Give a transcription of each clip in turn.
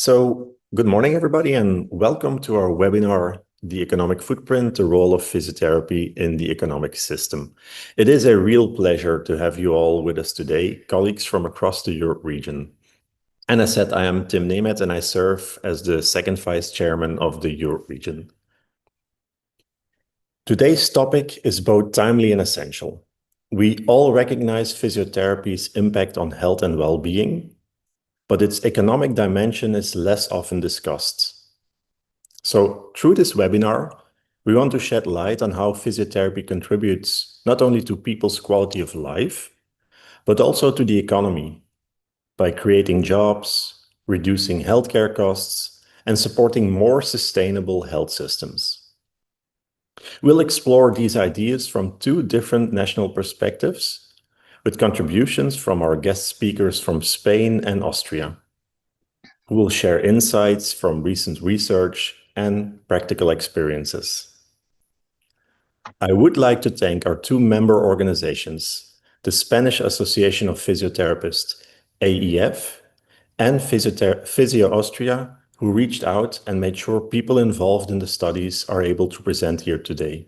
Good morning, everybody, and welcome to our webinar, The Economic Footprint, the Role of Physiotherapy in the Economic System. It is a real pleasure to have you all with us today, colleagues from across the Europe region. And as said, I am Tim Németh, and I serve as the second vice chairman of the Europe region. Today's topic is both timely and essential. We all recognize physiotherapy's impact on health and well-being, but its economic dimension is less often discussed. So through this webinar, we want to shed light on how physiotherapy contributes not only to people's quality of life, but also to the economy by creating jobs, reducing healthcare costs, and supporting more sustainable health systems. We'll explore these ideas from two different national perspectives, with contributions from our guest speakers from Spain and Austria, who will share insights from recent research and practical experiences. I would like to thank our two member organizations, the Spanish Association of Physiotherapists, AEF, and Physio Austria, who reached out and made sure people involved in the studies are able to present here today.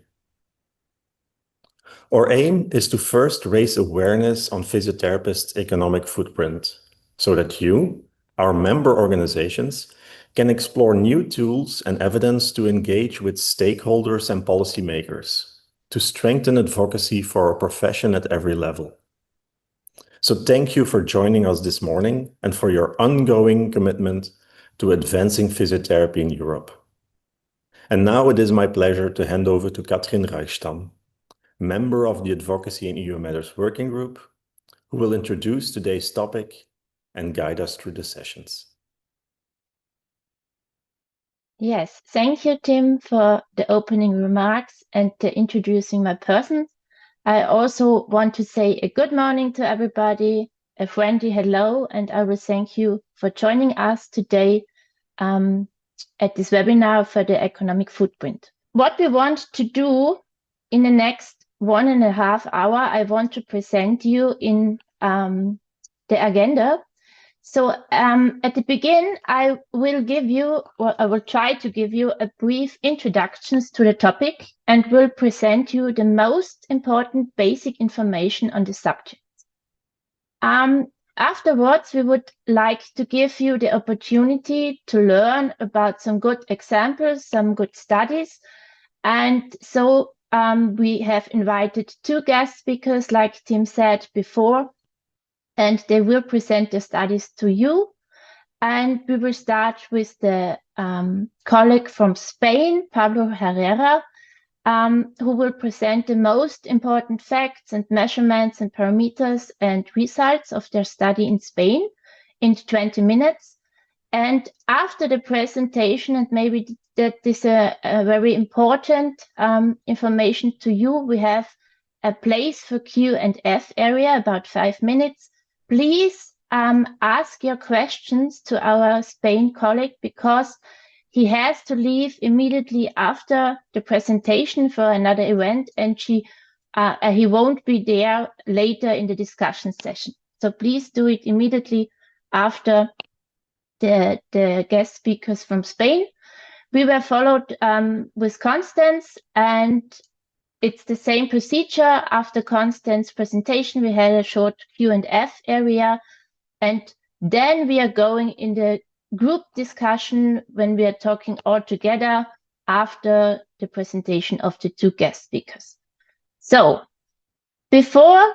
Our aim is to first raise awareness on physiotherapists' economic footprint, so that you, our member organizations, can explore new tools and evidence to engage with stakeholders and policymakers, to strengthen advocacy for our profession at every level. So thank you for joining us this morning and for your ongoing commitment to advancing physiotherapy in Europe. And now it is my pleasure to hand over to Katrin Reichstamm, member of the Advocacy and EU Matters Working Group, who will introduce today's topic and guide us through the sessions. Yes, thank you, Tim, for the opening remarks and introducing my person. I also want to say a good morning to everybody, a friendly hello, and I will thank you for joining us today at this webinar for the economic footprint. What we want to do in the next 1.5 hours, I want to present you in the agenda. So at the beginning, I will try to give you a brief introduction to the topic and will present you the most important basic information on the subject. Afterwards, we would like to give you the opportunity to learn about some good examples, some good studies. And so we have invited two guest speakers, like Tim said before, and they will present the studies to you. And we will start with the colleague from Spain, Pablo Herrera, who will present the most important facts and measurements and parameters and results of their study in Spain in 20 minutes. And after the presentation, and maybe that is a very important information to you, we have a place for Q&F area, about 5 minutes. Please ask your questions to our Spain colleague, because he has to leave immediately after the presentation for another event, and he won't be there later in the discussion session. So please do it immediately after the guest speakers from Spain. We were followed with Constance, and it's the same procedure. After Constance's presentation, we had a short Q&F area, and then we are going in the group discussion when we are talking all together after the presentation of the two guest speakers. So before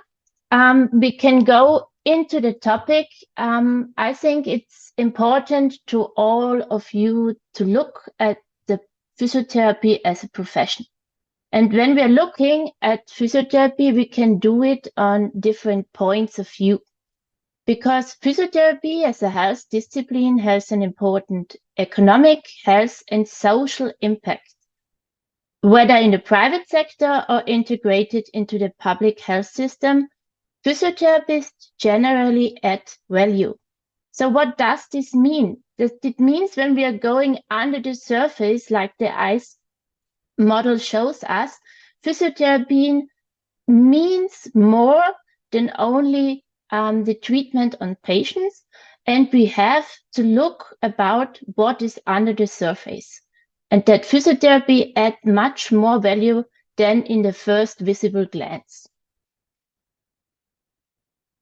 we can go into the topic, I think it's important to all of you to look at the physiotherapy as a profession. And when we're looking at physiotherapy, we can do it on different points of view, because physiotherapy as a health discipline has an important economic, health, and social impact, whether in the private sector or integrated into the public health system. Physiotherapists generally add value. So what does this mean? It means when we are going under the surface, like the ICE model shows us, physiotherapy means more than only the treatment on patients. and we have to look about what is under the surface, and that physiotherapy adds much more value than in the first visible glance.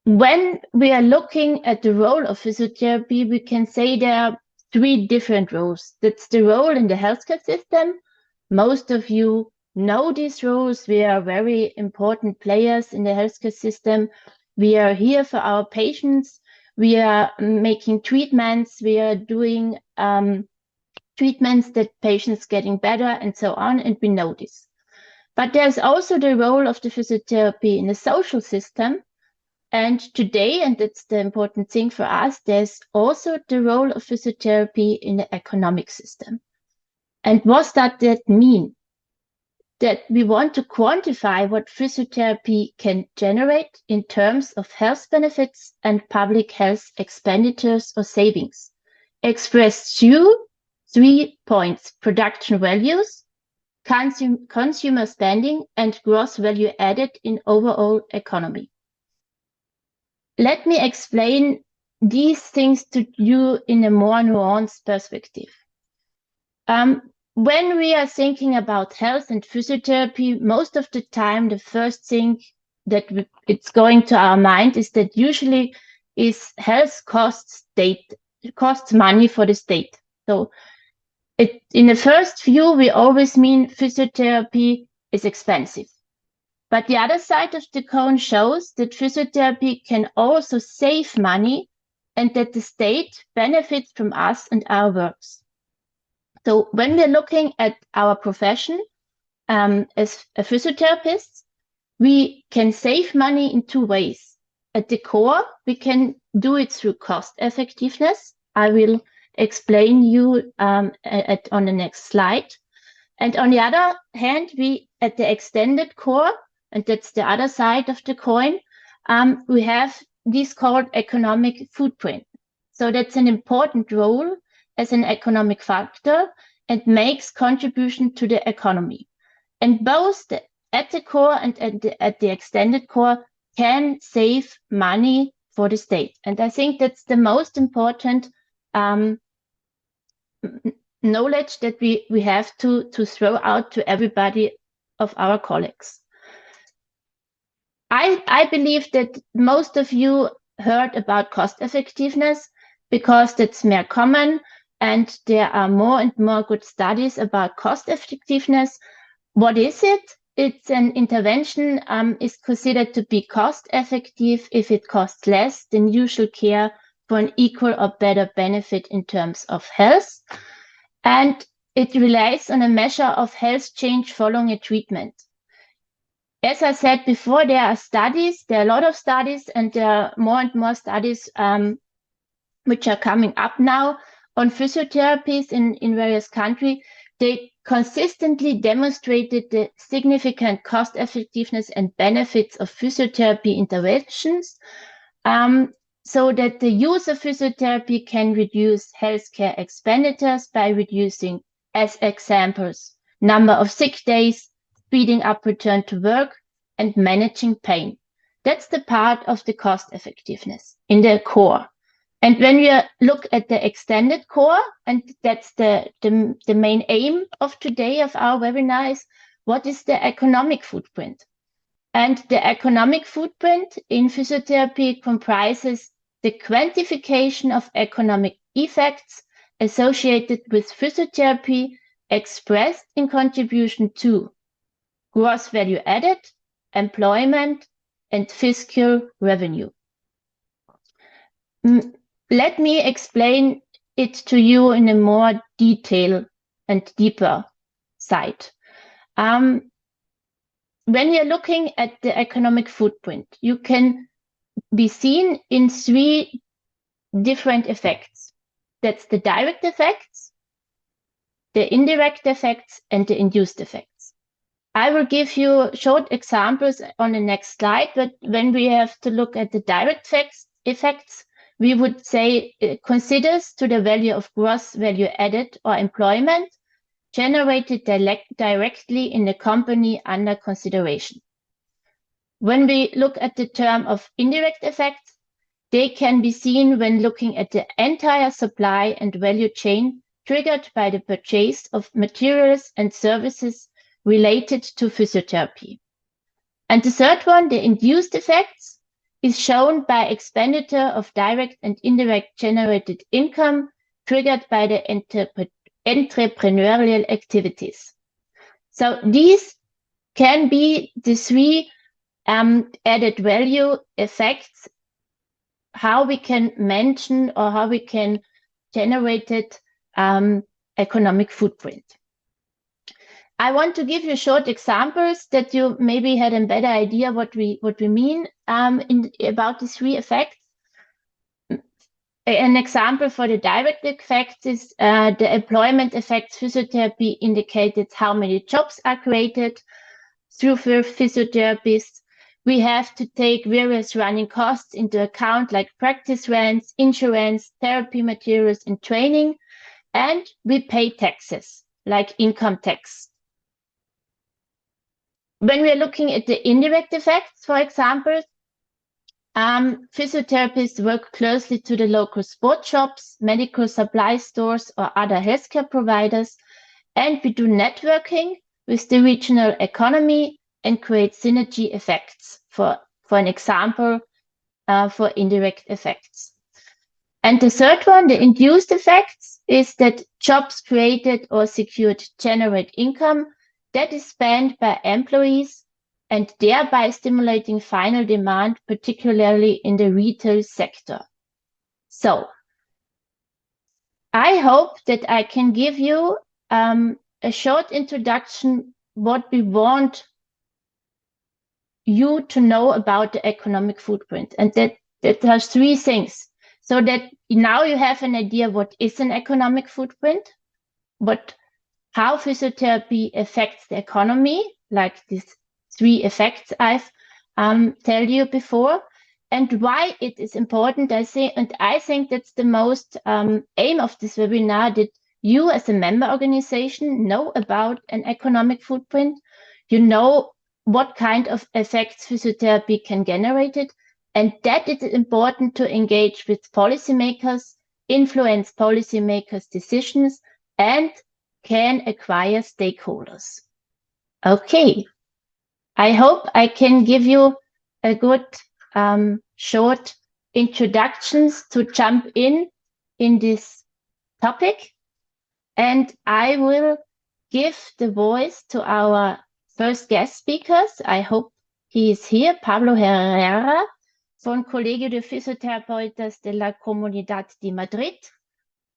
When we are looking at the role of physiotherapy, we can say there are 3 different roles. That's the role in the healthcare system. Most of you know these roles. We are very important players in the healthcare system. We are here for our patients. We are making treatments. We are doing treatments that patients getting better and so on, and we know this. But there's also the role of the physiotherapy in the social system. And today, and that's the important thing for us, there's also the role of physiotherapy in the economic system. And what does that mean? That we want to quantify what physiotherapy can generate in terms of health benefits and public health expenditures or savings, expressed through 3 points: production values, consumer spending, and gross value added in overall economy. Let me explain these things to you in a more nuanced perspective. When we are thinking about health and physiotherapy, most of the time, the first thing that it's going to our mind is that usually is health costs money for the state. So in the first view, we always mean physiotherapy is expensive. But the other side of the coin shows that physiotherapy can also save money and that the state benefits from us and our works. So when we're looking at our profession as a physiotherapist, we can save money in 2 ways. At the core, we can do it through cost effectiveness. I will explain you on the next slide. And on the other hand, we at the extended core, and that's the other side of the coin, we have this called economic footprint. So that's an important role as an economic factor and makes contribution to the economy. And both at the core and at the extended core can save money for the state. And I think that's the most important knowledge that we have to throw out to everybody of our colleagues. I believe that most of you heard about cost effectiveness because that's more common and there are more and more good studies about cost effectiveness. What is it? It's an intervention is considered to be cost effective if it costs less than usual care for an equal or better benefit in terms of health. And it relies on a measure of health change following a treatment. As I said before, there are a lot of studies, and there are more and more studies which are coming up now on physiotherapies in various countries. They consistently demonstrated the significant cost effectiveness and benefits of physiotherapy interventions, so that the use of physiotherapy can reduce healthcare expenditures by reducing, as examples, number of sick days, speeding up return to work, and managing pain. That's the part of the cost effectiveness in the core. And when we look at the extended core, and that's the main aim of today of our webinar, is what is the economic footprint? And the economic footprint in physiotherapy comprises the quantification of economic effects associated with physiotherapy expressed in contribution to gross value added, employment, and fiscal revenue. Let me explain it to you in a more detailed and deeper side. When you're looking at the economic footprint, you can be seen in 3 different effects. That's the direct effects, the indirect effects, and the induced effects. I will give you short examples on the next slide, but when we have to look at the direct effects, we would say it considers to the value of gross value added or employment generated directly in the company under consideration. When we look at the term of indirect effects, They can be seen when looking at the entire supply and value chain triggered by the purchase of materials and services related to physiotherapy. And the third one, the induced effects, is shown by expenditure of direct and indirect generated income triggered by the entrepreneurial activities. So these can be the three added value effects, how we can mention or how we can generate it economic footprint. I want to give you short examples that you maybe had a better idea what we mean about the three effects. An example for the direct effects is the employment effects. Physiotherapy indicated how many jobs are created through physiotherapists. We have to take various running costs into account, like practice rents, insurance, therapy materials, and training. And we pay taxes, like income tax. When we are looking at the indirect effects, for example, physiotherapists work closely to the local sport shops, medical supply stores, or other healthcare providers, and we do networking with the regional economy and create synergy effects, for an example, for indirect effects. And the third one, the induced effects, is that jobs created or secured generate income that is spent by employees and thereby stimulating final demand, particularly in the retail sector. So I hope that I can give you a short introduction what we want you to know about the economic footprint, and that has three things. So that now you have an idea what is an economic footprint, how physiotherapy affects the economy, like these three effects I've told you before, and why it is important. I think that's the most aim of this webinar, that you as a member organization know about an economic footprint, you know what kind of effects physiotherapy can generate it, and that it is important to engage with policymakers, influence policymakers' decisions, and can acquire stakeholders. Okay, I hope I can give you a good short introductions to jump in this topic, and I will give the voice to our first guest speakers. I hope he is here, Pablo Herrera von Colegio de Fisioterapeutas de la Comunidad de Madrid,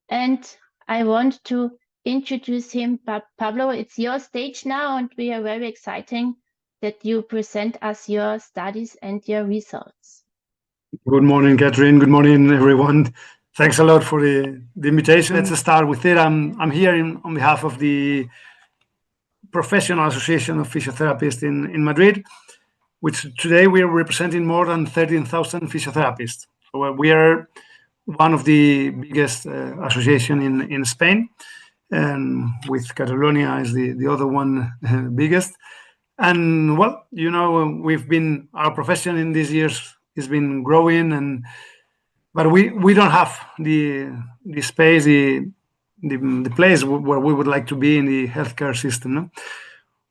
and I want to introduce him. Pablo, it's your stage now, and we are very excited that you present us your studies and your results. Good morning, Katrin. Good morning, everyone. Thanks a lot for the invitation. Let's start with it. I'm here on behalf of the Professional Association of Physiotherapists in Madrid, which today we are representing more than 13,000 physiotherapists. So we are one of the biggest association in Spain, and with Catalonia as the other one biggest. And well, you know, our profession in these years has been growing, but we don't have the space, the place where we would like to be in the healthcare system. No?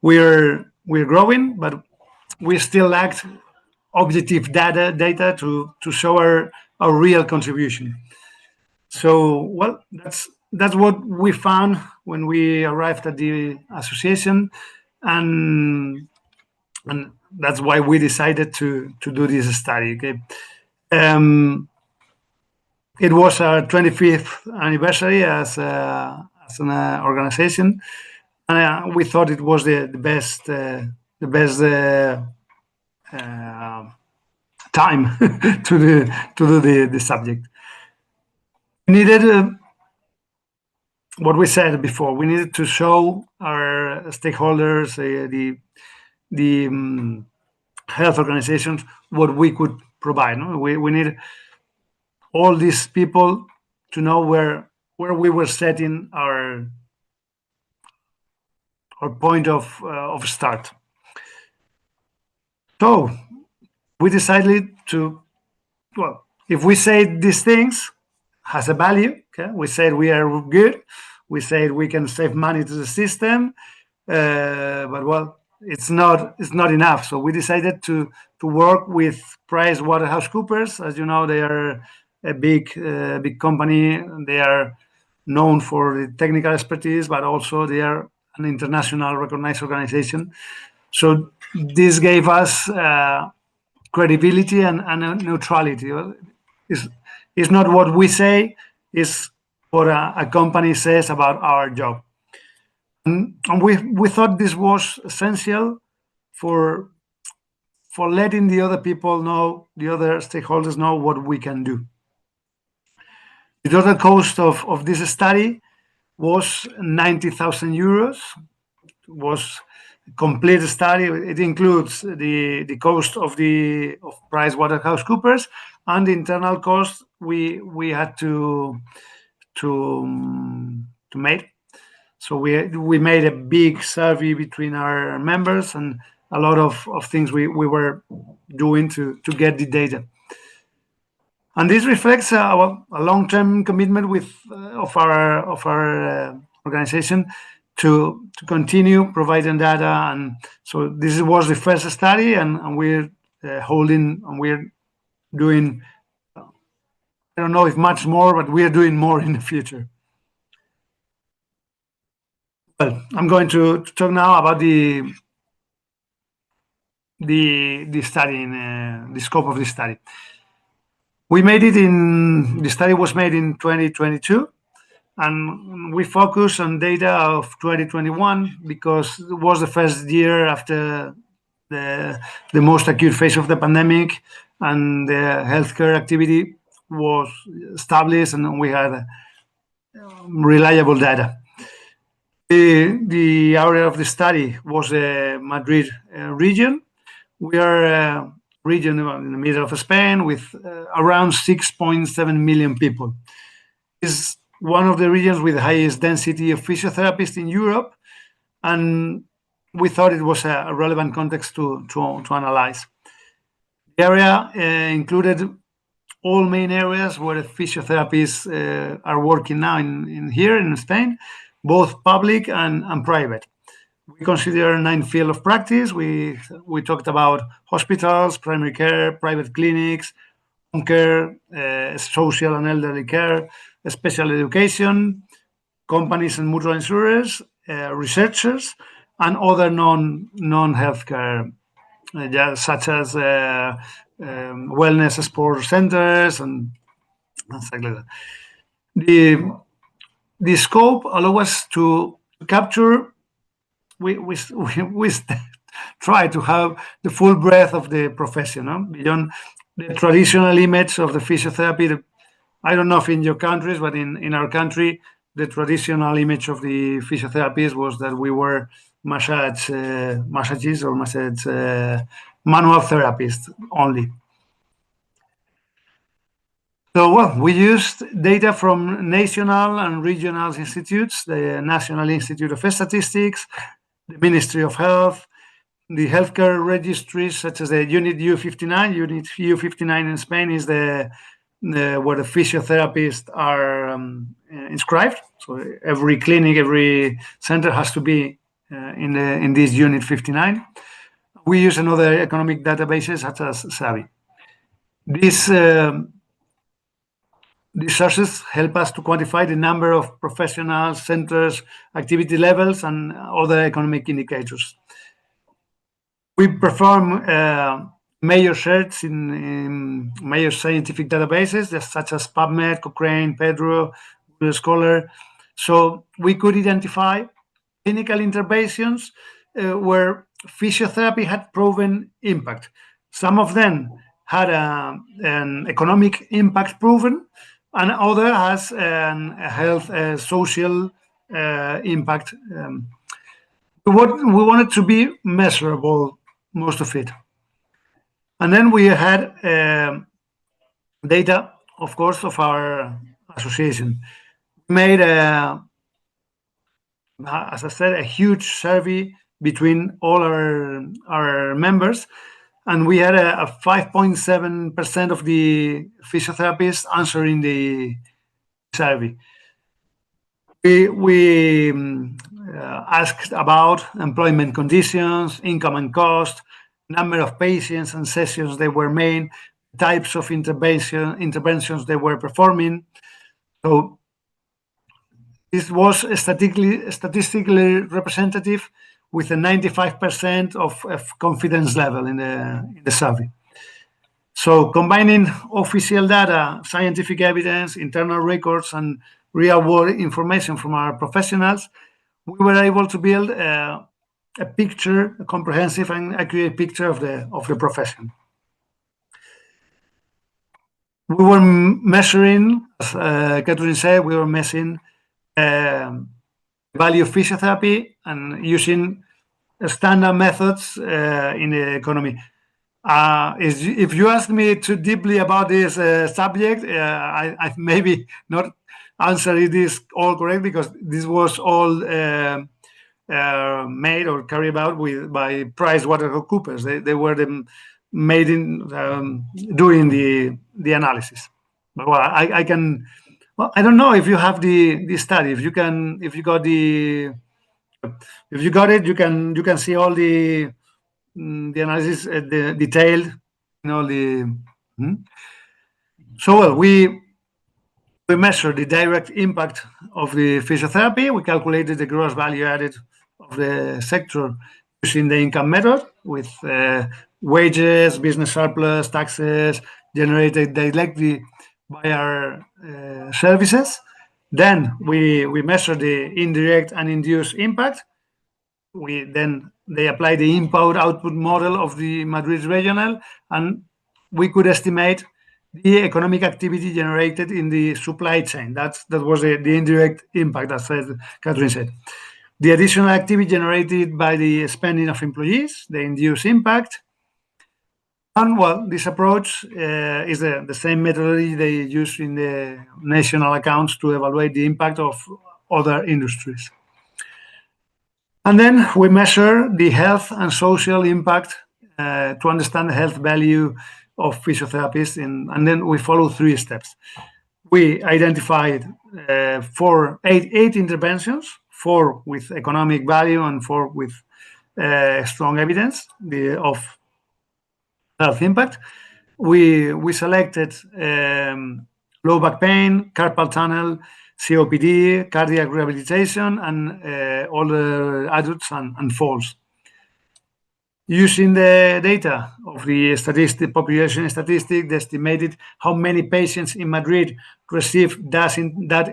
We're growing, but we still lack objective data to show our real contribution. So well, that's what we found when we arrived at the association, and that's why we decided to do this study. Okay, it was our 25th anniversary as an organization, and we thought it was the best time to do the subject. We needed what we said before. We needed to show our stakeholders, the health organizations, what we could provide. No? We need all these people to know where we were setting our point of start. So we decided to if we say these things has a value, okay, we said we are good, we said we can save money to the system, but well, it's not enough. So we decided to work with PricewaterhouseCoopers. As you know, they are a big company. They are known for the technical expertise, but also they are an international recognized organization. So this gave us credibility and neutrality. It's not what we say, it's what a company says about our job. And we thought this was essential for letting the other people know, the other stakeholders know what we can do. The total cost of this study was 90,000 euros. It was a complete study. It includes the cost of PricewaterhouseCoopers and the internal cost we had to make. So we made a big survey between our members and a lot of things we were doing to get the data. And this reflects a long-term commitment of our organization to continue providing data. And so this was the first study, and we're holding, and we're doing, I don't know if much more, but we are doing more in the future. Well, I'm going to talk now about the study, the scope of the study. The study was made in 2022, and we focus on data of 2021 because it was the first year after the most acute phase of the pandemic, and the healthcare activity was established, and we had reliable data. The area of the study was the Madrid region. We are a region in the middle of Spain with around 6.7 million people. It's one of the regions with the highest density of physiotherapists in Europe, and we thought it was a relevant context to analyze. The area included all main areas where physiotherapists are working now here in Spain, both public and private. We consider 9 fields of practice. We talked about hospitals, primary care, private clinics, home care, social and elderly care, special education, companies and mutual insurers, researchers, and other non-healthcare, such as wellness sport centers and things like that. The scope allows us to capture. We try to have the full breadth of the profession, beyond the traditional image of the physiotherapy. I don't know if in your countries, but in our country, the traditional image of the physiotherapists was that we were manual therapists only. So, well, we used data from national and regional institutes, the National Institute of Statistics, the Ministry of Health, the healthcare registries, such as the Unit U59. Unit U59 in Spain is where the physiotherapists are inscribed. So every clinic, every center has to be in this Unit 59. We use another economic databases such as Savi. These sources help us to quantify the number of professionals, centers, activity levels, and other economic indicators. We perform major search in major scientific databases, such as PubMed, Cochrane, Pedro, Google Scholar. So we could identify clinical interventions where physiotherapy had proven impact. Some of them had an economic impact proven, and other has a health social impact. We wanted to be measurable, most of it. And then we had data, of course, of our association. We made, as I said, a huge survey between all our members. and we had a 5.7% of the physiotherapists answering the survey. We asked about employment conditions, income and cost, number of patients and sessions they were made, types of interventions they were performing. So this was statistically representative with a 95% of confidence level in the survey. So combining official data, scientific evidence, internal records, and real-world information from our professionals, we were able to build a picture, a comprehensive and accurate picture of the profession. We were measuring, as Katrin said, we were measuring value of physiotherapy and using standard methods in the economy. If you ask me too deeply about this subject, I maybe not answer this all correct, because this was all made or carried out by PricewaterhouseCoopers. They were made in doing the analysis. But well, I can. Well, I don't know if you have the study. If you got it, you can see all the analysis, the detailed, So well, we measured the direct impact of the physiotherapy. We calculated the gross value added of the sector using the income method with wages, business surplus, taxes generated directly by our services. Then we measured the indirect and induced impact. They applied the input-output model of the Madrid regional, and we could estimate the economic activity generated in the supply chain. That was the indirect impact, as Katrin said. The additional activity generated by the spending of employees, the induced impact. And well, this approach is the same methodology they use in the national accounts to evaluate the impact of other industries. And then we measure the health and social impact to understand the health value of physiotherapists, and then we follow 3 steps. We identified eight interventions, 4 with economic value and 4 with strong evidence of health impact. We selected low back pain, carpal tunnel, COPD, cardiac rehabilitation, and older adults and falls. Using the data of the population statistic, they estimated how many patients in Madrid received that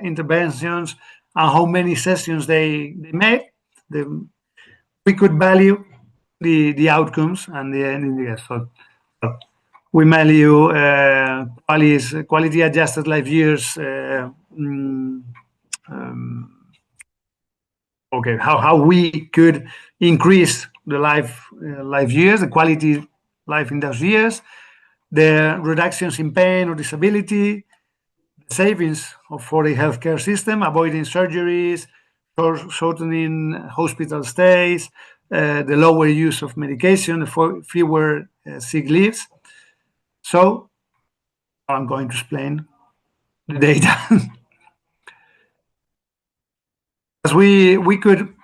interventions and how many sessions they made. We could value the outcomes and the indicators. So we value quality adjusted life years. How we could increase the life years, the quality life in those years, the reductions in pain or disability, the savings for the healthcare system, avoiding surgeries, shortening hospital stays, the lower use of medication, the fewer sick leaves. So I'm going to explain the data. As we could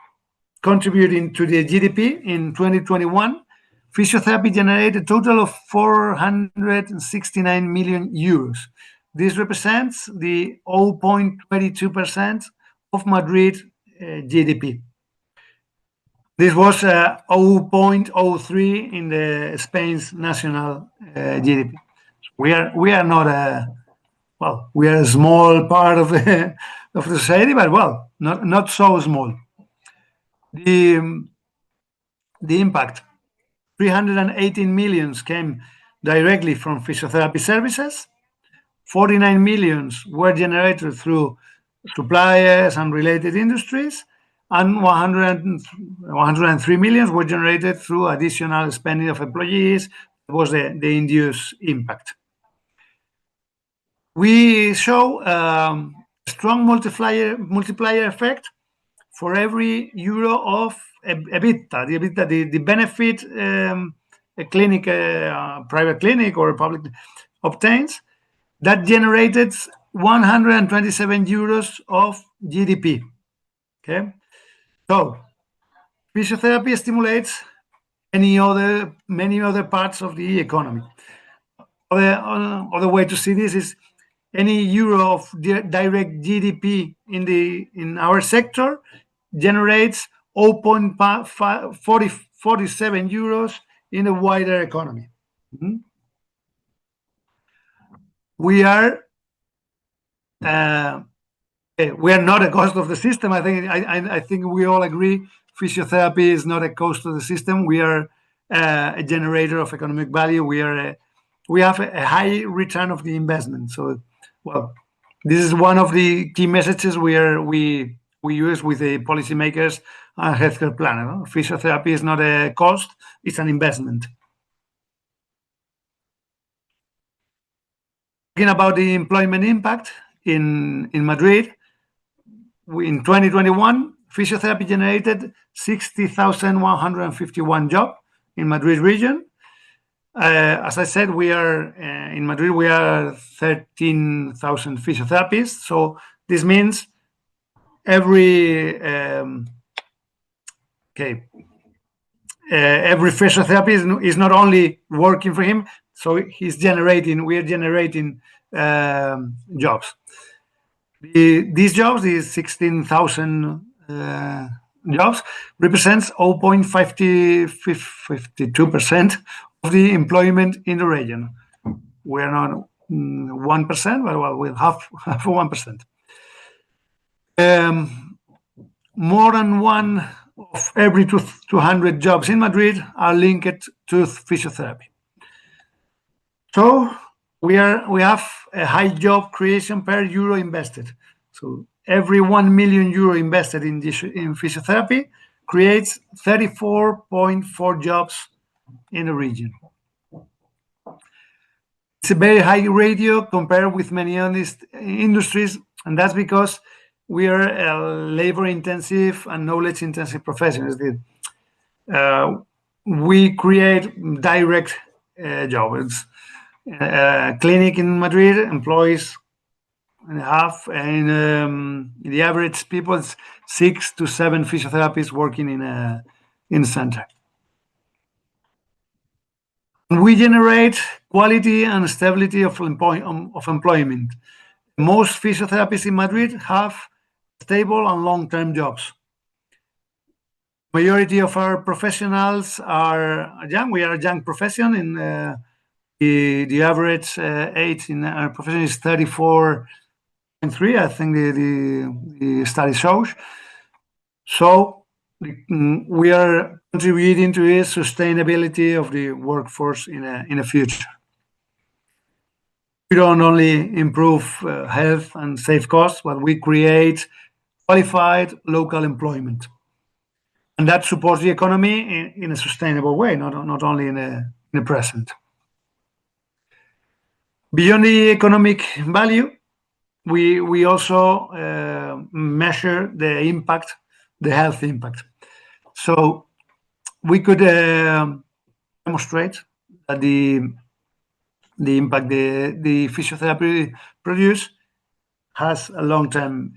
contribute into the GDP in 2021, physiotherapy generated a total of 469 million euros. This represents the 0.22% of Madrid GDP. This was 0.03 in the Spain's national GDP. We are not we are a small part of the society, but well, not so small. The impact, 318 millions came directly from physiotherapy services. 49 millions were generated through suppliers and related industries, and 103 millions were generated through additional spending of employees. That was the induced impact. We show a strong multiplier effect for every euro of EBITDA. The benefit a clinic, a private clinic or a public obtains, that generated 127 euros of GDP. Okay, so physiotherapy stimulates many other parts of the economy. Other way to see this is any euro of direct GDP in our sector generates 0.47 euros in the wider economy. Mm-hmm. We are not a cost of the system. I think we all agree physiotherapy is not a cost of the system. We are a generator of economic value. We have a high return of the investment. So, well, this is one of the key messages we use with the policymakers and healthcare planner. Physiotherapy is not a cost; it's an investment. Talking about the employment impact in Madrid, in 2021, physiotherapy generated 60,151 jobs in Madrid region. As I said, we are in Madrid. We are 13,000 physiotherapists. So this means every physiotherapist is not only working for him. So we are generating jobs. These jobs, these 16,000 jobs, represents 0.52% of the employment in the region. We are not 1%, but well, we'll have 1%. More than one of every 200 jobs in Madrid are linked to physiotherapy. So we have a high job creation per euro invested. So every 1 million euro invested in physiotherapy creates 34.4 jobs in the region. It's a very high ratio compared with many other industries, and that's because we are a labor-intensive and knowledge-intensive profession. We create direct jobs. A clinic in Madrid employs the average people, it's 6 to 7 physiotherapists working in the center. We generate quality and stability of employment. Most physiotherapists in Madrid have stable and long-term jobs. Majority of our professionals are young. We are a young profession. In the average age in our profession is 34.3. I think the study shows. So we are contributing to the sustainability of the workforce in the future. We don't only improve health and save costs, but we create qualified local employment. And that supports the economy in a sustainable way, not only in the present. Beyond the economic value, we also measure the impact, the health impact. So we could demonstrate that the impact the physiotherapy produce has a long-term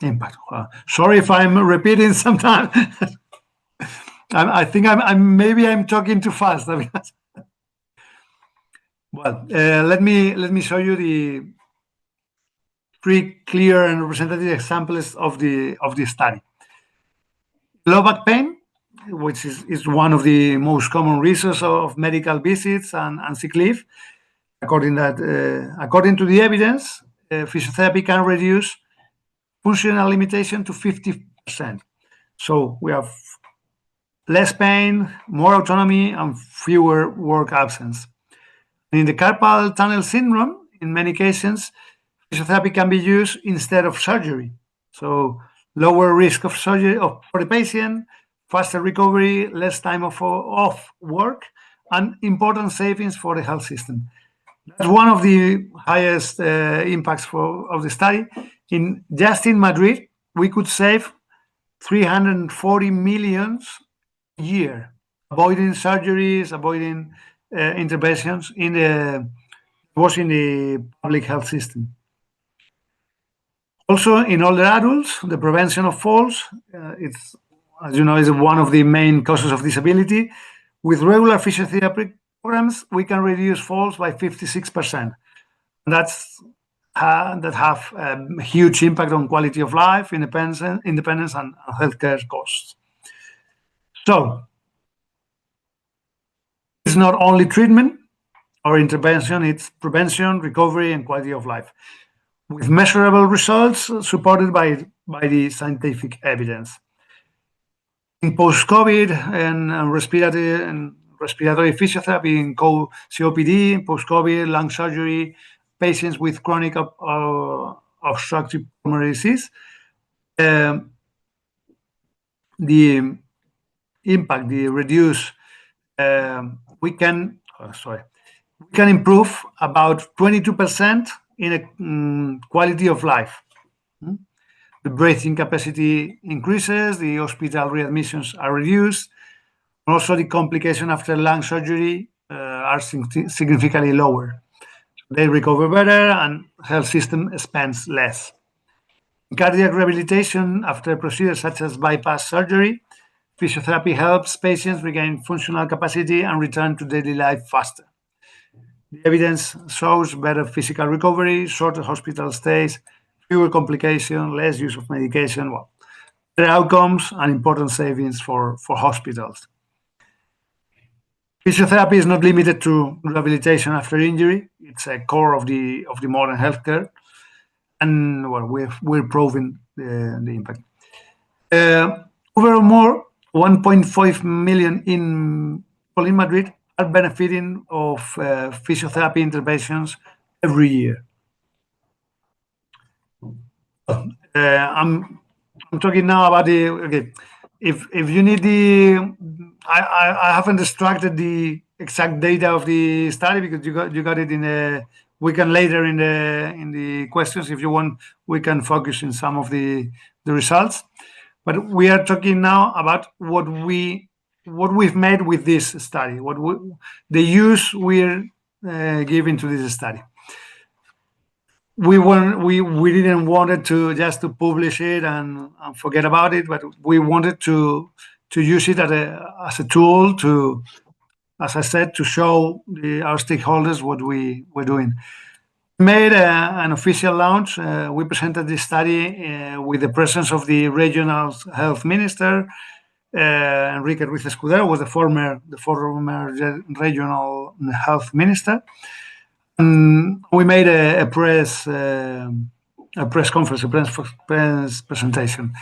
impact. Sorry if I'm repeating sometimes. I think maybe I'm talking too fast. Well, let me show you the 3 clear and representative examples of the study. Low back pain, which is one of the most common reasons of medical visits and sick leave. According to the evidence, physiotherapy can reduce functional limitation to 50%. So we have less pain, more autonomy, and fewer work absence. In the carpal tunnel syndrome, in many cases, physiotherapy can be used instead of surgery. So lower risk of surgery for the patient, faster recovery, less time off work, and important savings for the health system. That's one of the highest impacts of the study. Just in Madrid, we could save 340 million a year. avoiding surgeries, avoiding interventions in the public health system. Also, in older adults, the prevention of falls, it's, as you know, is one of the main causes of disability. With regular physiotherapy programs, we can reduce falls by 56%. That have a huge impact on quality of life, independence and healthcare costs. So it's not only treatment or intervention, it's prevention, recovery, and quality of life, with measurable results supported by the scientific evidence. In post-COVID and respiratory physiotherapy, in COPD, post-COVID, lung surgery, patients with chronic obstructive pulmonary disease, the impact, the reduce, we can improve about 22% in a quality of life. The breathing capacity increases, the hospital readmissions are reduced, and also the complication after lung surgery are significantly lower. They recover better and health system spends less. In cardiac rehabilitation after procedures such as bypass surgery, physiotherapy helps patients regain functional capacity and return to daily life faster. The evidence shows better physical recovery, shorter hospital stays, fewer complications, less use of medication, better outcomes, and important savings for hospitals. Physiotherapy is not limited to rehabilitation after injury. It's a core of the modern healthcare, and we're proving the impact. Overall, 1.5 million people in Madrid are benefiting of physiotherapy interventions every year. I'm talking now about the, okay, if you need I haven't extracted the exact data of the study because you got it in a, we can later in the questions, if you want, we can focus in some of the results. But we are talking now about what we've made with this study, the use we're giving to this study. We didn't want it to just to publish it and forget about it, but we wanted to use it as a tool to, as I said, to show our stakeholders what we're doing. We made an official launch. We presented this study with the presence of the regional health minister, Enrique Ruiz Escudero was the former regional health minister. And we made a press conference, a press presentation,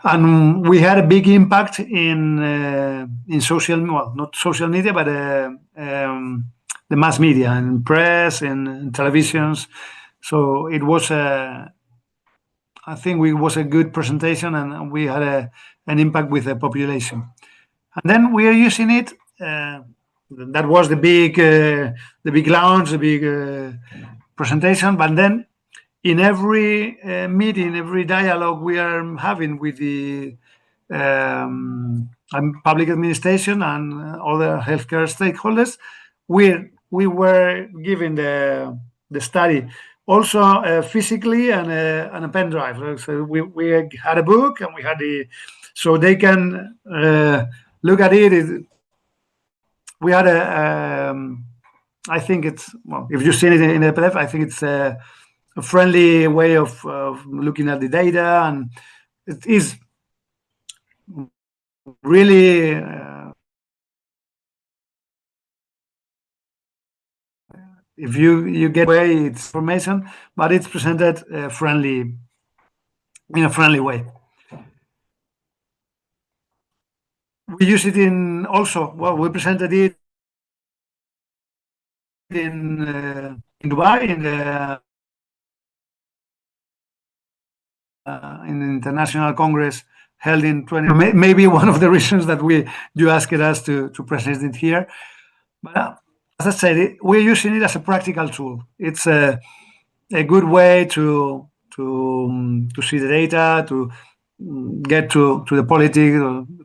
and we had a big impact in social, well, not social media, but the mass media and press and televisions. So it was I think it was a good presentation, and we had an impact with the population. And then we are using it. That was the big launch, the big presentation. But then, in every meeting, every dialogue we are having with the public administration and other healthcare stakeholders, we were given the study also physically and a pen drive. So we had a book and we had so they can look at it. We had I think it's, well, if you've seen it in the PDF, I think it's a friendly way of looking at the data, and it is really if you get away its information, but it's presented in a friendly way. We use it in also, well, we presented it in Dubai in the International Congress held in 20. Maybe one of the reasons that you asked us to present it here. But as I said, we're using it as a practical tool. It's a good way to see the data, to get to the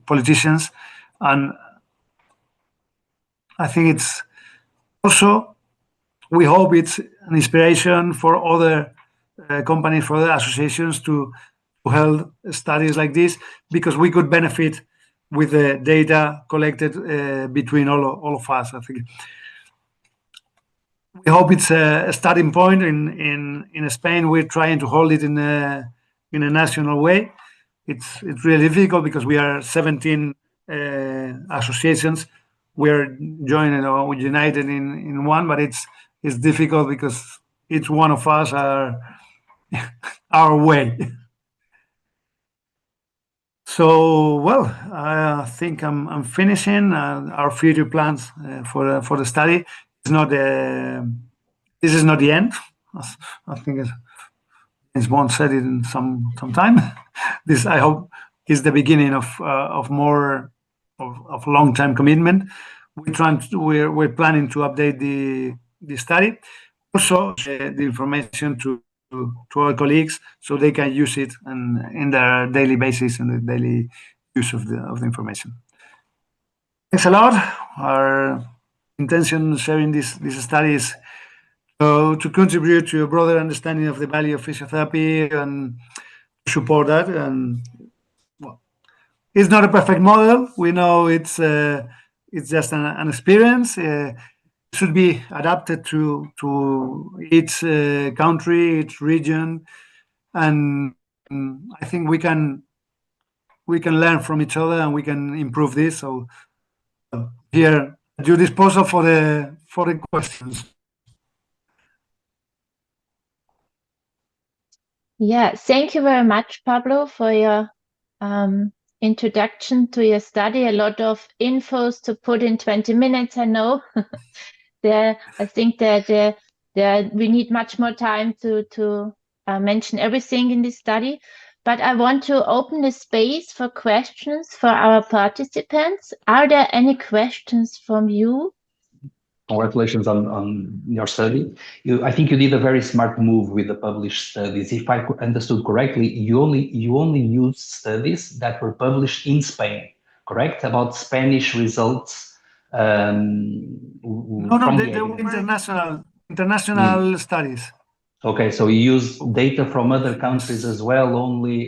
politicians, and I think it's also, we hope it's an inspiration for other companies, for other associations to hold studies like this, because we could benefit with the data collected between all of us. I think we hope it's a starting point. In Spain, we're trying to hold it in a national way. It's really difficult because we are 17 associations. We're joining or united in one, but it's difficult because each one of us are our way. So, well, I think I'm finishing. Our future plans for the study is not this is not the end. I think as one said it in some time. This, I hope, is the beginning of more of long-term commitment. We're planning to update the study, also the information to our colleagues so they can use it in their daily basis and the daily use of the information. Thanks a lot. Our intention sharing this study is to contribute to a broader understanding of the value of physiotherapy and support that. And well, it's not a perfect model. We know it's just an experience. It should be adapted to each country, each region, and I think we can learn from each other and we can improve this. So here at your disposal for the questions. Yeah, thank you very much, Pablo, for your introduction to your study. A lot of infos to put in 20 minutes, I know. I think that we need much more time to mention everything in this study. But I want to open the space for questions for our participants. Are there any questions from you? Congratulations on your study. I think you did a very smart move with the published studies. If I understood correctly, you only used studies that were published in Spain, correct? About Spanish results. No, they were international studies. Okay, so you use data from other countries as well,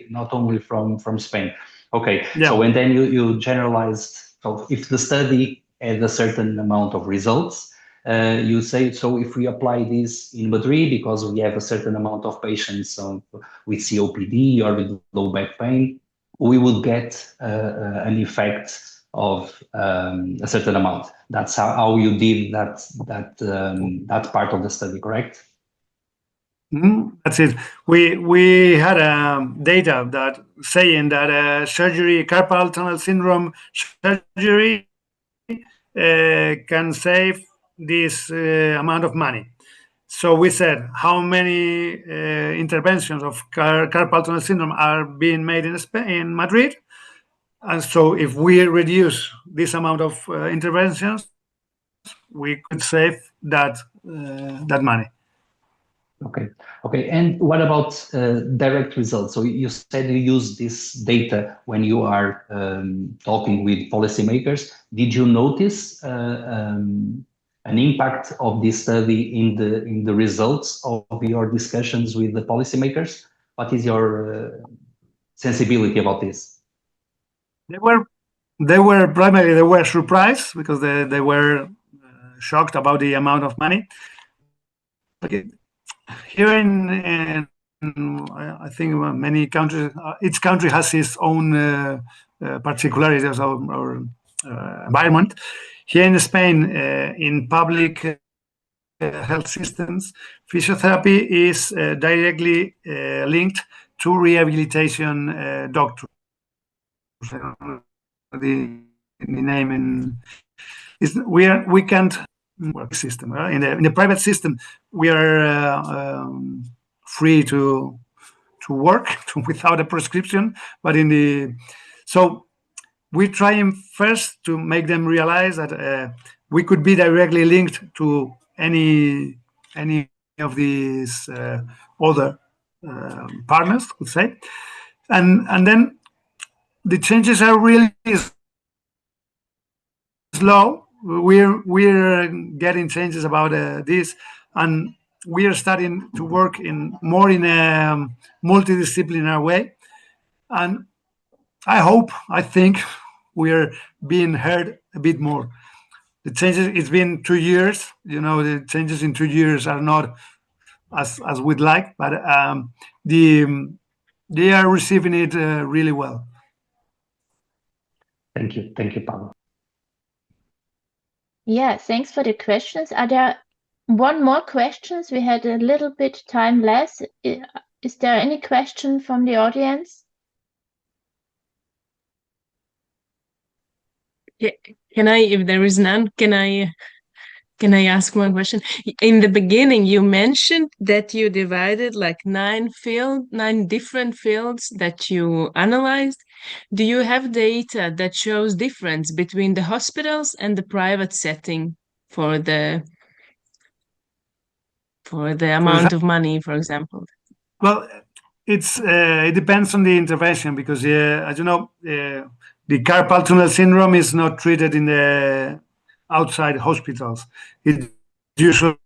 not only from Spain. Okay, yeah. So and then you generalized. So if the study had a certain amount of results, you say, so if we apply this in Madrid, because we have a certain amount of patients with COPD or with low back pain, we will get an effect of a certain amount. That's how you did that part of the study, correct? That's it. We had data that saying that surgery, carpal tunnel syndrome surgery can save this amount of money. So we said how many interventions of carpal tunnel syndrome are being made in Madrid, and so if we reduce this amount of interventions, we could save that money. Okay. And what about direct results? So you said you use this data when you are talking with policymakers. Did you notice an impact of this study in the results of your discussions with the policymakers? What is your sensibility about this? They were primarily surprised because they were shocked about the amount of money. Okay. Here in I think many countries, each country has its own particularities or environment. Here in Spain, in public health systems, physiotherapy is directly linked to rehabilitation doctors. The name is we can't work system. In the private system, we are free to work without a prescription, but so we're trying first to make them realize that we could be directly linked to any of these other partners, would say, and then the changes are really slow. we're getting changes about this, and we are starting to work more in a multidisciplinary way. And I think we are being heard a bit more. The changes, it's been 2 years, the changes in 2 years are not as we'd like, but they are receiving it really well. Thank you, Pablo. Yeah, thanks for the questions. Are there one more questions? We had a little bit time less. Is there any question from the audience? Yeah, if there is none, can I ask one question? In the beginning, you mentioned that you divided like 9 different fields that you analyzed. Do you have data that shows difference between the hospitals and the private setting for the amount of money, for example? Well, it depends on the intervention, because as you know, the carpal tunnel syndrome is not treated in the outside hospitals. It's usually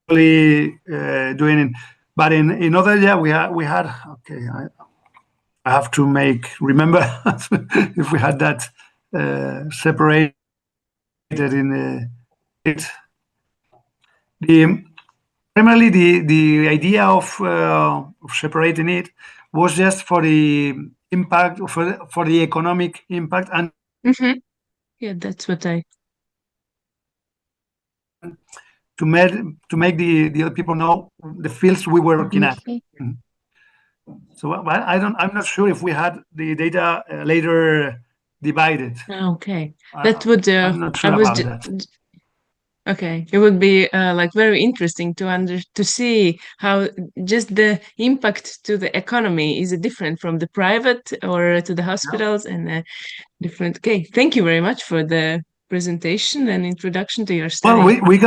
doing it, but in other, we had okay. I have to remember if we had that separated in it. Primarily, the idea of separating it was just for the impact, for the economic impact, and yeah, that's what I to make the other people know the fields we were looking at. So I'm not sure if we had the data later divided. Okay, that would I'm not sure about that. Okay, it would be like very interesting to see how just the impact to the economy is different from the private or to the hospitals, and different. Okay, thank you very much for the presentation and introduction to your study. Well, we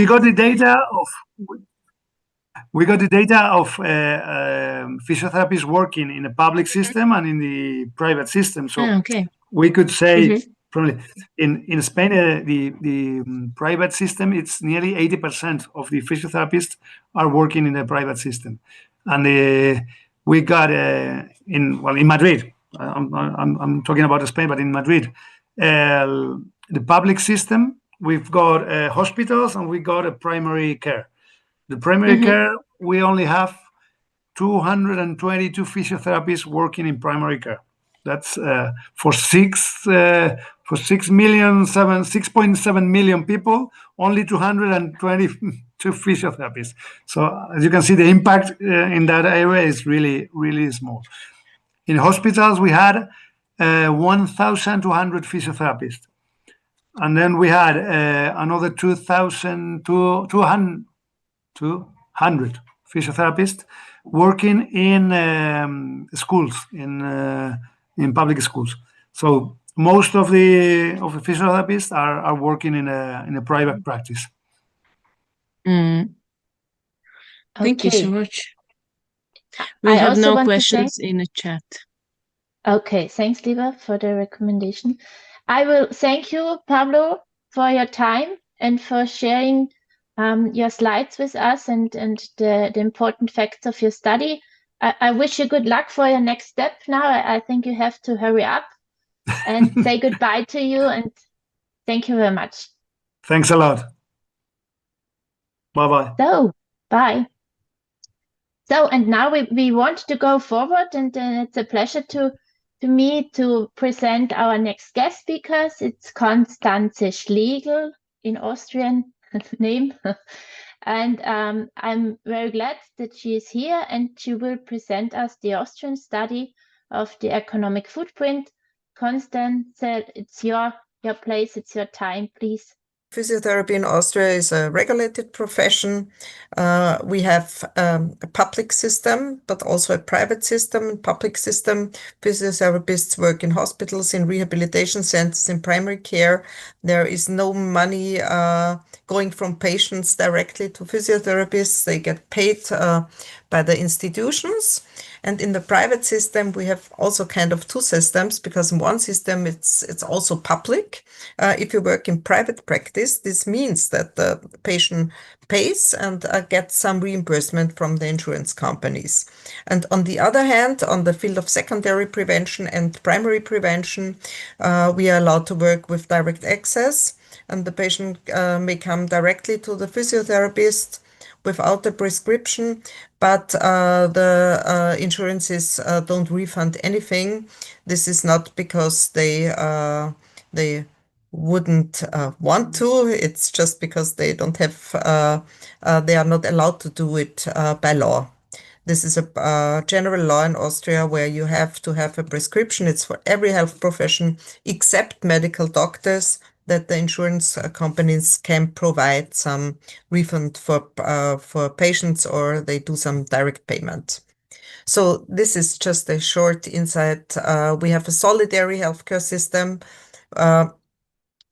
got the data of physiotherapists working in the public system and in the private system. So okay. We could say probably in Spain, the private system, it's nearly 80% of the physiotherapists are working in the private system, and we got in Madrid. I'm talking about Spain, but in Madrid, the public system, we've got hospitals and we got a primary care. The primary care, we only have 222 physiotherapists working in primary care. That's for 6.7 million people, only 222 physiotherapists. So as you can see, the impact in that area is really, really small. In hospitals, we had 1,200 physiotherapists, and then we had another 200 physiotherapists working in schools, in public schools. So most of the physiotherapists are working in a private practice. Thank you so much. We have no questions in the chat. Okay, thanks, Liva, for the recommendation. I will thank you, Pablo, for your time and for sharing your slides with us and the important facts of your study. I wish you good luck for your next step now. I think you have to hurry up and say goodbye to you, and thank you very much. Thanks a lot. Bye-bye. So, bye. So, and now we want to go forward, and it's a pleasure to me to present our next guest speakers. It's Constance Schlegl, in Austrian name. And I'm very glad that she is here, and she will present us the Austrian study of the economic footprint. Constance, it's your place, it's your time, please. Physiotherapy in Austria is a regulated profession. We have a public system, but also a private system. In public system, physiotherapists work in hospitals, in rehabilitation centers, in primary care. There is no money going from patients directly to physiotherapists. They get paid by the institutions. And in the private system, we have also kind of two systems, because in one system, it's also public. If you work in private practice, this means that the patient pays and gets some reimbursement from the insurance companies. And on the other hand, on the field of secondary prevention and primary prevention, we are allowed to work with direct access, and the patient may come directly to the physiotherapist without a prescription, but the insurances don't refund anything. This is not because they wouldn't want to. It's just because they don't have, they are not allowed to do it by law. This is a general law in Austria where you have to have a prescription. It's for every health profession except medical doctors, that the insurance companies can provide some refund for patients, or they do some direct payment. So this is just a short insight. We have a solidary healthcare system,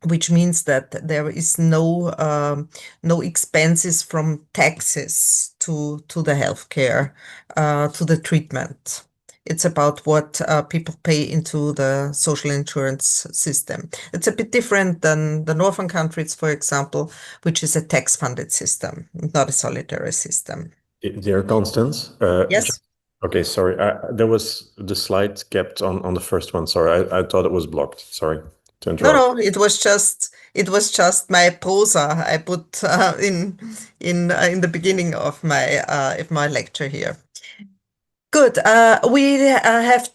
which means that there is no expenses from taxes to the healthcare, to the treatment. It's about what people pay into the social insurance system. It's a bit different than the northern countries, for example, which is a tax-funded system, not a solidary system. Dear Constance, yes. Okay, sorry. There was the slide kept on the first one. Sorry, I thought it was blocked. Sorry to interrupt. No, it was just my prosa I put in the beginning of my lecture here. Good. We have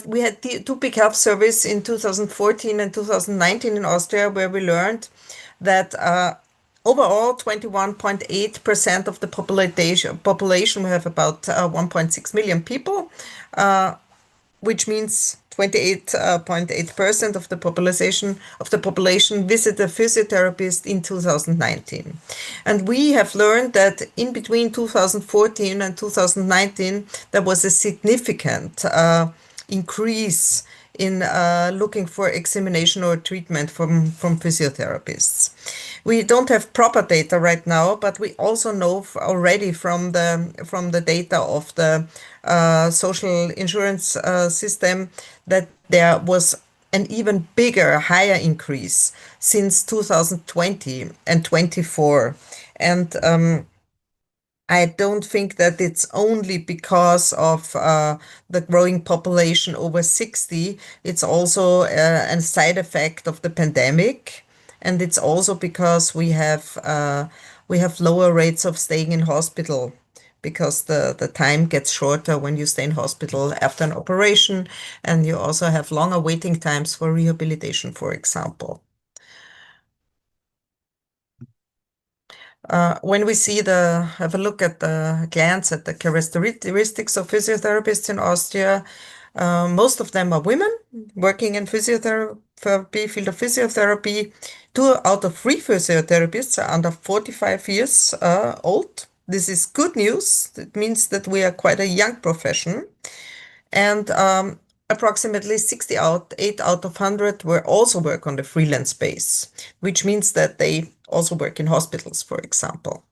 we had two big health surveys in 2014 and 2019 in Austria, where we learned that overall 21.8% of the population, we have about 1.6 million people, which means 28.8% of the population visit a physiotherapist in 2019. And we have learned that in between 2014 and 2019, there was a significant increase in looking for examination or treatment from physiotherapists. We don't have proper data right now, but we also know already from the data of the social insurance system that there was an even bigger, higher increase since 2020 and 24. And I don't think that it's only because of the growing population over 60. It's also a side effect of the pandemic. And it's also because we have lower rates of staying in hospital, because the time gets shorter when you stay in hospital after an operation, and you also have longer waiting times for rehabilitation, for example. When we have a look at glance at the characteristics of physiotherapists in Austria, most of them are women working in physiotherapy, field of physiotherapy. 2 out of 3 physiotherapists are under 45 years old. This is good news. It means that we are quite a young profession. And approximately 8 out of 100 also work on the freelance base, which means that they also work in hospitals, for example.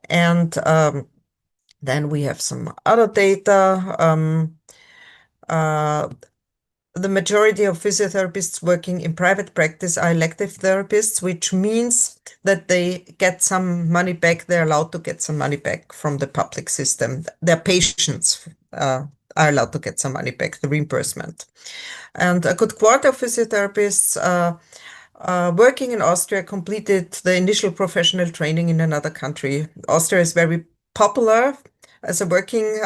And then we have some other data. The majority of physiotherapists working in private practice are elective therapists, which means that they get some money back. They're allowed to get some money back from the public system. Their patients are allowed to get some money back, the reimbursement. And a good quarter of physiotherapists working in Austria completed the initial professional training in another country. Austria is very popular as a working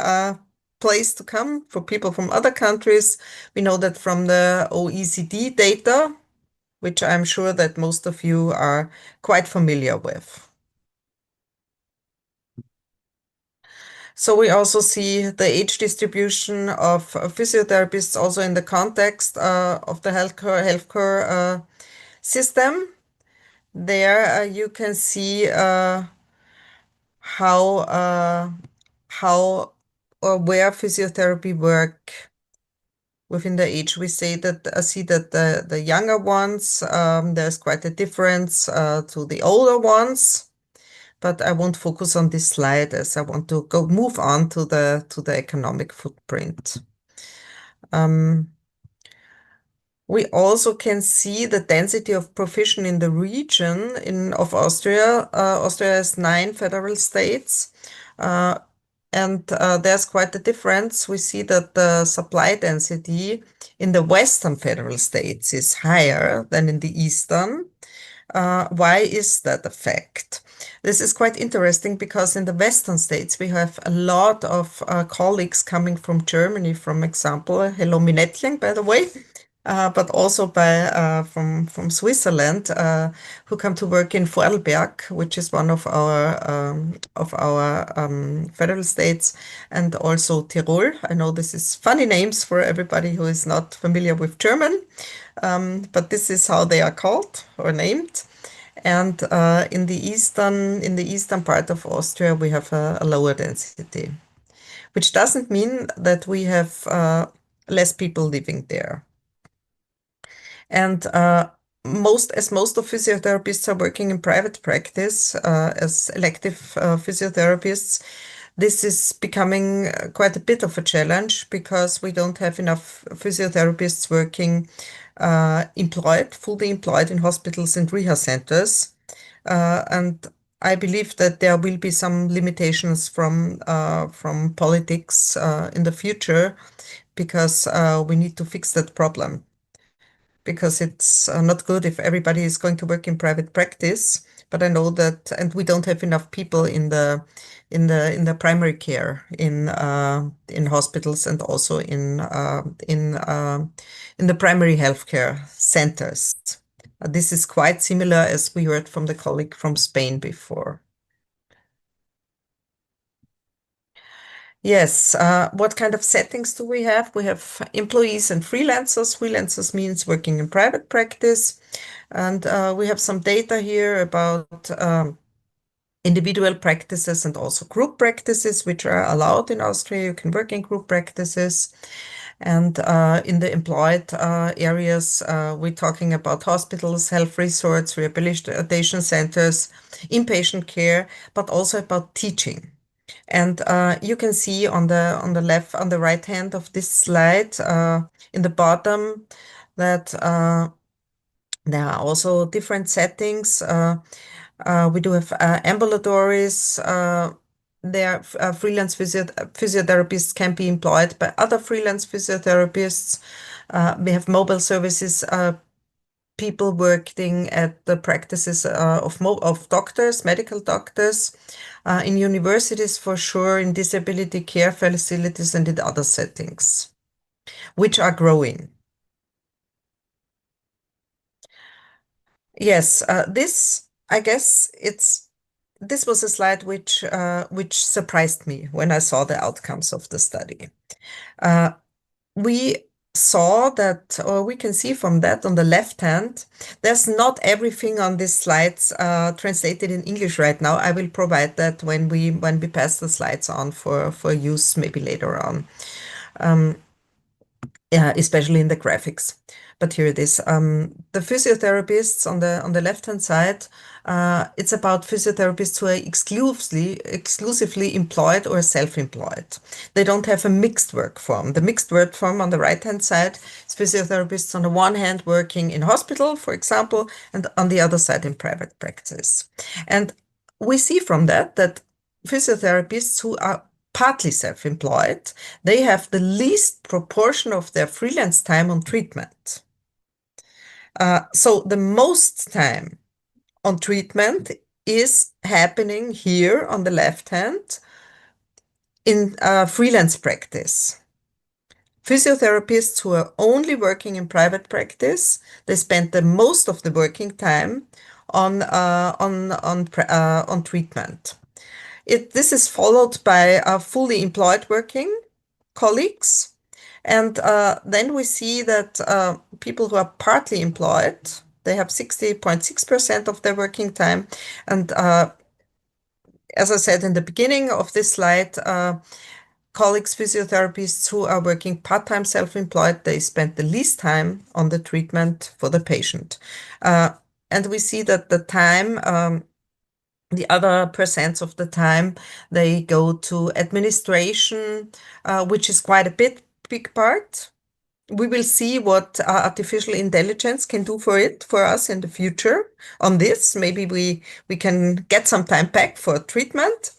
place to come for people from other countries. We know that from the OECD data, which I'm sure that most of you are quite familiar with. So we also see the age distribution of physiotherapists also in the context of the healthcare system. There you can see how or where physiotherapy work within the age. We see that the younger ones, there's quite a difference to the older ones. but I won't focus on this slide as I want to move on to the economic footprint. We also can see the density of provision in the region of Austria. Austria has 9 federal states, and there's quite a difference. We see that the supply density in the western federal states is higher than in the eastern. Why is that a fact? This is quite interesting because in the western states we have a lot of colleagues coming from Germany, for example. Hello, Minettling, by the way. But also from Switzerland, who come to work in Vorarlberg, which is one of our federal states, and also Tirol. I know this is funny names for everybody who is not familiar with German, but this is how they are called or named. And in the eastern part of Austria, we have a lower density, which doesn't mean that we have less people living there. And most of physiotherapists are working in private practice as elective physiotherapists. This is becoming quite a bit of a challenge because we don't have enough physiotherapists working fully employed in hospitals and rehab centers. And I believe that there will be some limitations from politics in the future because we need to fix that problem. Because it's not good if everybody is going to work in private practice. But I know that, and we don't have enough people in the primary care in hospitals and also in the primary healthcare centers. This is quite similar as we heard from the colleague from Spain before. Yes, what kind of settings do we have? We have employees and freelancers. Freelancers means working in private practice. And we have some data here about individual practices and also group practices, which are allowed in Austria. You can work in group practices. And in the employed areas, we're talking about hospitals, health resorts, rehabilitation centers, inpatient care, but also about teaching. And you can see on the right hand of this slide, in the bottom, that there are also different settings. We do have ambulatories. There, freelance physiotherapists can be employed by other freelance physiotherapists. We have mobile services, people working at the practices of doctors, medical doctors, in universities for sure, in disability care facilities and in other settings, which are growing. Yes, this, I guess this was a slide which surprised me when I saw the outcomes of the study. We saw that, or we can see from that on the left hand, there's not everything on these slides translated in English right now. I will provide that when we pass the slides on for use maybe later on, especially in the graphics. But here it is. The physiotherapists on the left-hand side, it's about physiotherapists who are exclusively employed or self-employed. They don't have a mixed work form. The mixed work form on the right-hand side is physiotherapists on the one hand working in hospital, for example, and on the other side in private practice. And we see from that physiotherapists who are partly self-employed, they have the least proportion of their freelance time on treatment. So the most time on treatment is happening here on the left hand in freelance practice. Physiotherapists who are only working in private practice, they spend the most of the working time on treatment. This is followed by fully employed working colleagues. And then we see that people who are partly employed, they have 60.6% of their working time. And as I said in the beginning of this slide, colleagues, physiotherapists who are working part-time self-employed, they spend the least time on the treatment for the patient. And we see that the time The other percents of the time, they go to administration, which is quite a big part. We will see what artificial intelligence can do for us in the future on this. Maybe we can get some time back for treatment.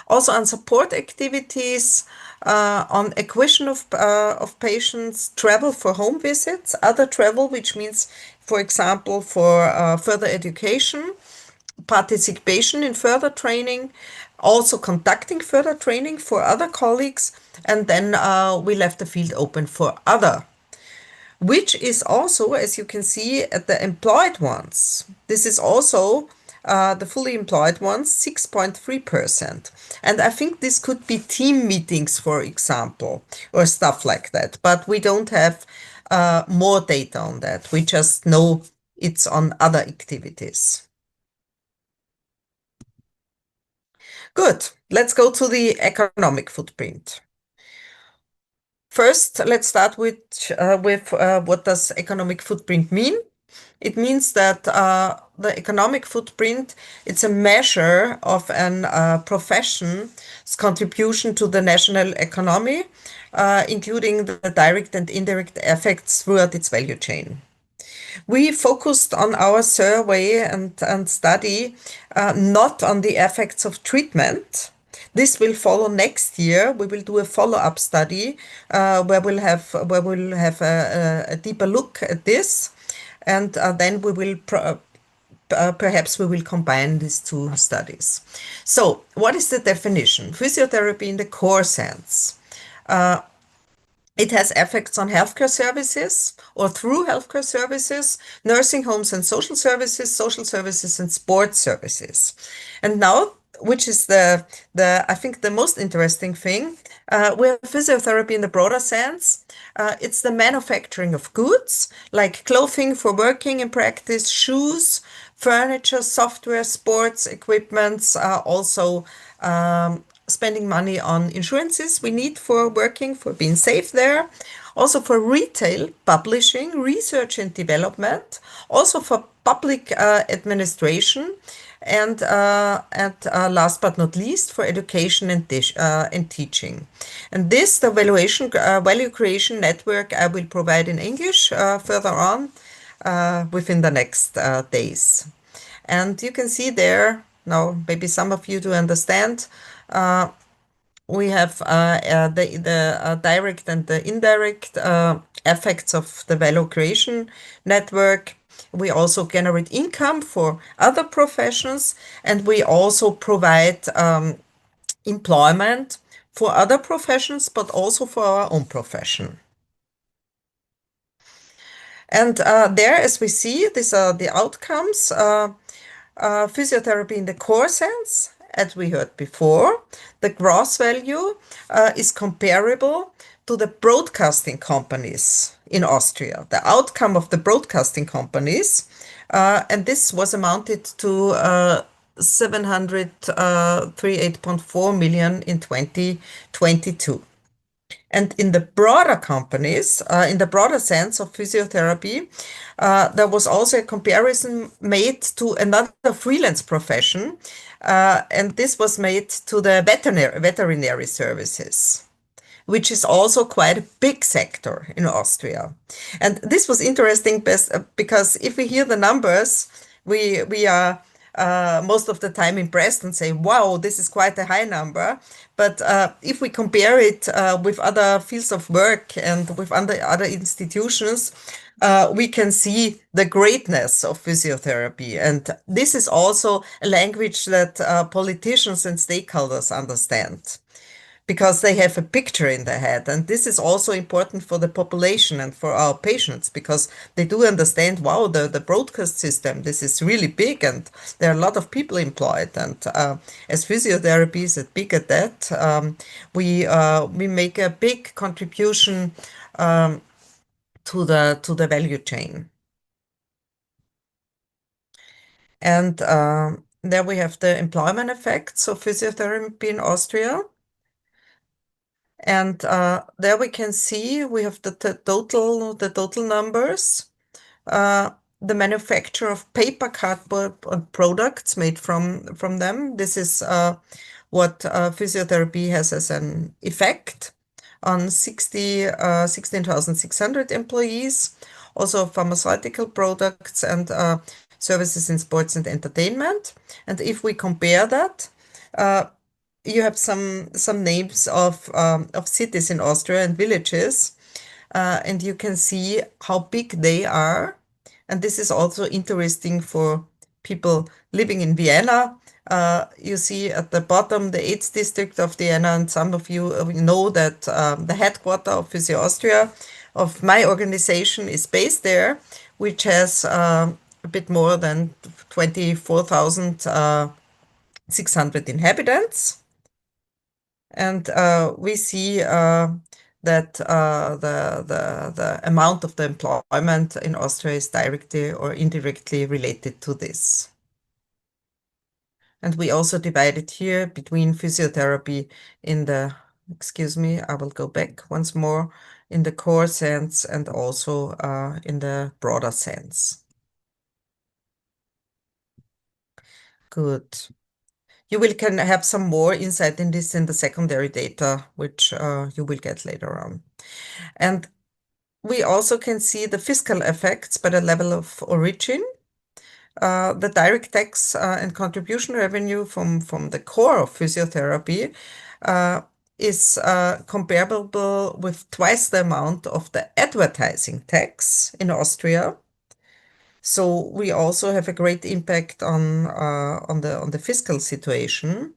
Also on support activities, on acquisition of patients, travel for home visits, other travel, which means, for example, for further education, participation in further training, also conducting further training for other colleagues, and then we left the field open for other, which is also, as you can see, at the employed ones. This is also the fully employed ones, 6.3%. And I think this could be team meetings, for example, or stuff like that. But we don't have more data on that. We just know it's on other activities. Good. Let's go to the economic footprint. First, let's start with what does economic footprint mean? It means that the economic footprint, it's a measure of a profession's contribution to the national economy, including the direct and indirect effects throughout its value chain. We focused on our survey and study not on the effects of treatment. This will follow next year. We will do a follow-up study where we'll have a deeper look at this, and then we will perhaps we will combine these two studies. So, what is the definition? Physiotherapy in the core sense. It has effects on healthcare services or through healthcare services, nursing homes and social services and sports services. And now, which is I think the most interesting thing, we have physiotherapy in the broader sense. It's the manufacturing of goods like clothing for working in practice, shoes, furniture, software, sports equipments, also spending money on insurances we need for working, for being safe there, also for retail, publishing, research and development, also for public administration, and last but not least, for education and teaching. And this, the value creation network, I will provide in English further on within the next days. And you can see there, now maybe some of you do understand, we have the direct and the indirect effects of the value creation network. We also generate income for other professions, and we also provide employment for other professions, but also for our own profession. And there, as we see, these are the outcomes. Physiotherapy in the core sense, as we heard before, the gross value is comparable to the broadcasting companies in Austria, the outcome of the broadcasting companies. And this was amounted to 738.4 million in 2022. And in the broader companies, in the broader sense of physiotherapy, there was also a comparison made to another freelance profession, and this was made to the veterinary services, which is also quite a big sector in Austria. And this was interesting because if we hear the numbers, we are most of the time impressed and say, wow, this is quite a high number. But if we compare it with other fields of work and with other institutions, we can see the greatness of physiotherapy. And this is also a language that politicians and stakeholders understand, because they have a picture in their head. And this is also important for the population and for our patients, because they do understand, wow, the broadcast system, this is really big, and there are a lot of people employed. And as physiotherapy is big at that, we make a big contribution to the value chain. And there we have the employment effects of physiotherapy in Austria. And there we can see we have the total numbers. the manufacture of paper cardboard products made from them. This is what physiotherapy has as an effect on 16,600 employees, also pharmaceutical products and services in sports and entertainment. And if we compare that, you have some names of cities in Austria and villages, and you can see how big they are. And this is also interesting for people living in Vienna. You see at the bottom the 8th district of Vienna, and some of you know that the headquarters of Physio Austria, of my organization, is based there, which has a bit more than 24,600 inhabitants. And we see that the amount of the employment in Austria is directly or indirectly related to this. And we also divide it here between physiotherapy in the, excuse me, I will go back once more, in the core sense and also in the broader sense. Good. You can have some more insight in this in the secondary data, which you will get later on. And we also can see the fiscal effects by the level of origin. The direct tax and contribution revenue from the core of physiotherapy is comparable with twice the amount of the advertising tax in Austria. So we also have a great impact on the fiscal situation.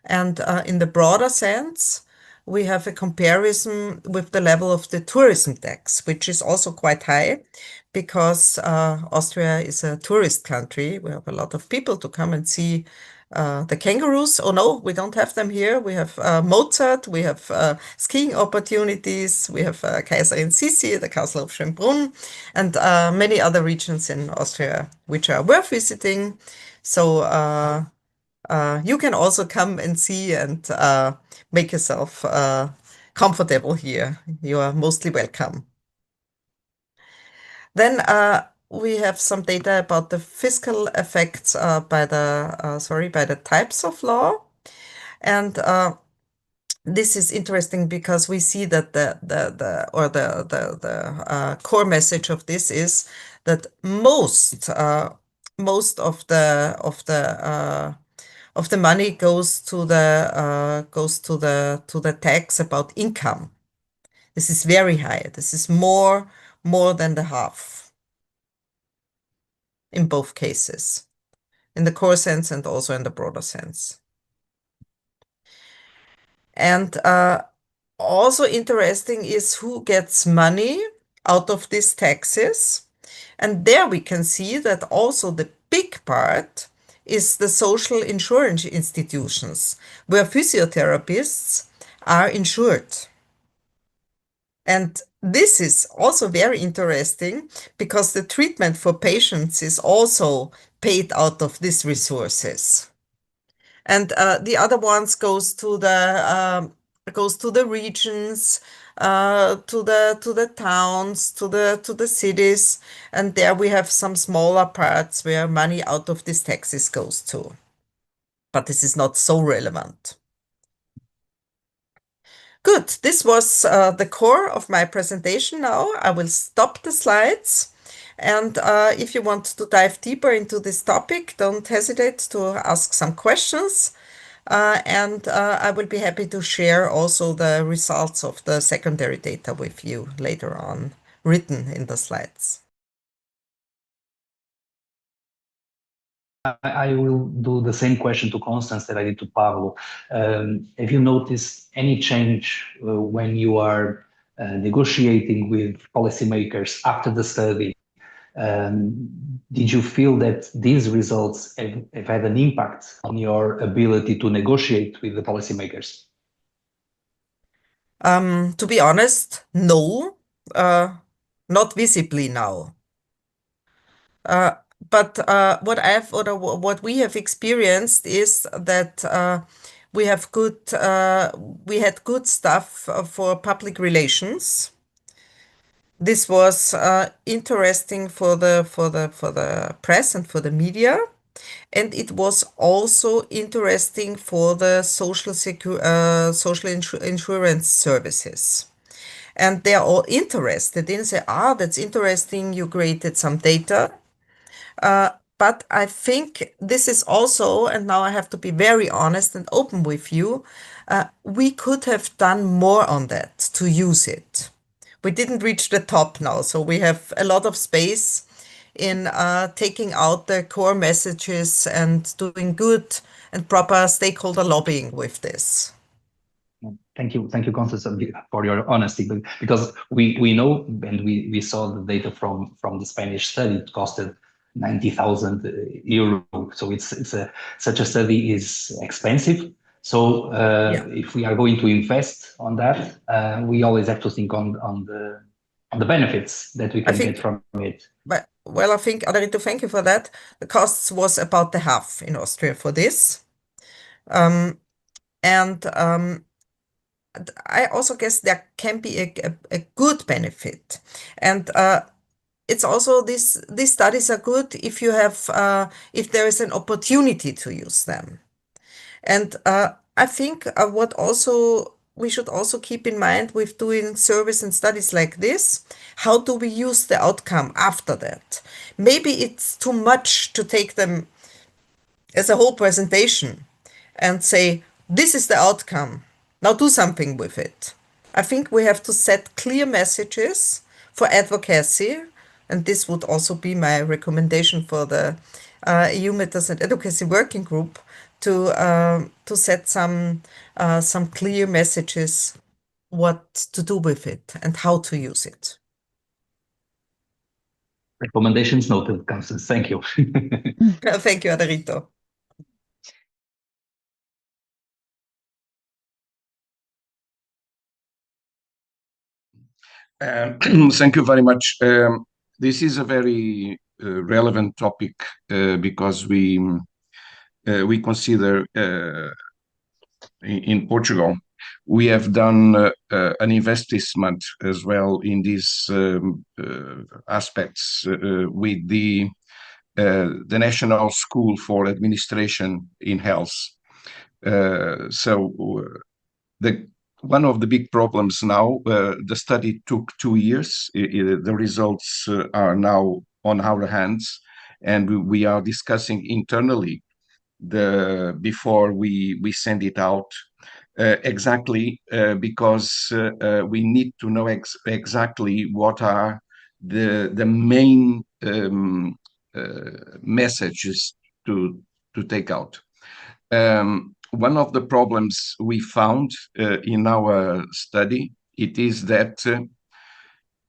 And in the broader sense, we have a comparison with the level of the tourism tax, which is also quite high because Austria is a tourist country. We have a lot of people to come and see the kangaroos. Oh no, we don't have them here. We have Mozart, we have skiing opportunities, we have Kaiserin Sissi, the Castle of Schönbrunn, and many other regions in Austria which are worth visiting. So you can also come and see and make yourself comfortable here. You are mostly welcome. Then we have some data about the fiscal effects by the types of law. And this is interesting because we see that the core message of this is that most of the money goes to the tax about income. This is very high. This is more than the half in both cases, in the core sense and also in the broader sense. And also interesting is who gets money out of these taxes. And there we can see that also the big part is the social insurance institutions, where physiotherapists are insured. And this is also very interesting because the treatment for patients is also paid out of these resources. And the other ones goes to the regions, to the towns, to the cities, and there we have some smaller parts where money out of these taxes goes to. But this is not so relevant. Good. This was the core of my presentation now. I will stop the slides. And if you want to dive deeper into this topic, don't hesitate to ask some questions. And I will be happy to share also the results of the secondary data with you later on, written in the slides. I will do the same question to Constance that I did to Pablo. Have you noticed any change when you are negotiating with policymakers after the study? Did you feel that these results have had an impact on your ability to negotiate with the policymakers? To be honest, no, not visibly now. But what we have experienced is that we had good stuff for public relations. This was interesting for the press and for the media, and it was also interesting for the social insurance services. And they are all interested in say, that's interesting. You created some data. But I think this is also, and now I have to be very honest and open with you, we could have done more on that to use it. We didn't reach the top now, so we have a lot of space in taking out the core messages and doing good and proper stakeholder lobbying with this. Thank you, Constance, for your honesty. Because we know, and we saw the data from the Spanish study. It costed 90,000 euro. So it's such a study is expensive. So if we are going to invest on that, we always have to think on the benefits that we can get from it. But, well, I think, Adarito, thank you for that. The costs was about the half in Austria for this. I also guess there can be a good benefit. And it's also these studies are good if you have if there is an opportunity to use them. And I think what also we should also keep in mind with doing service and studies like this, how do we use the outcome after that? Maybe it's too much to take them as a whole presentation and say, this is the outcome. Now do something with it. I think we have to set clear messages for advocacy, and this would also be my recommendation for the EU Matters and Advocacy Working Group to set some clear messages what to do with it and how to use it. Recommendations noted, Constance. Thank you. Thank you, Adarito. Thank you very much. This is a very relevant topic because we consider in Portugal we have done an investment as well in these aspects with the National School for Administration in Health. One of the big problems now, the study took 2 years. The results are now on our hands, and we are discussing internally before we send it out exactly because we need to know exactly what are the main messages to take out. One of the problems we found in our study, it is that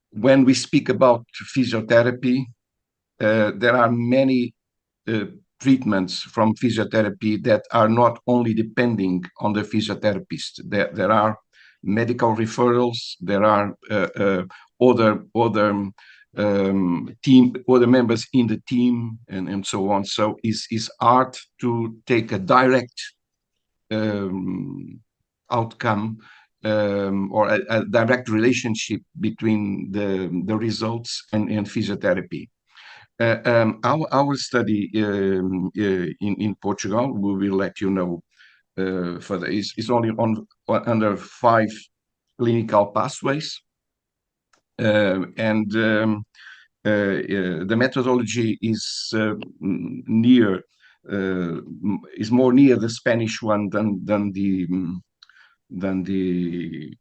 when we speak about physiotherapy, there are many treatments from physiotherapy that are not only depending on the physiotherapist. There are medical referrals, there are other members in the team and so on. So it's hard to take a direct outcome or a direct relationship between the results and physiotherapy. Our study in Portugal, we will let you know further, is only under 5 clinical pathways, and the methodology is more near the Spanish one than the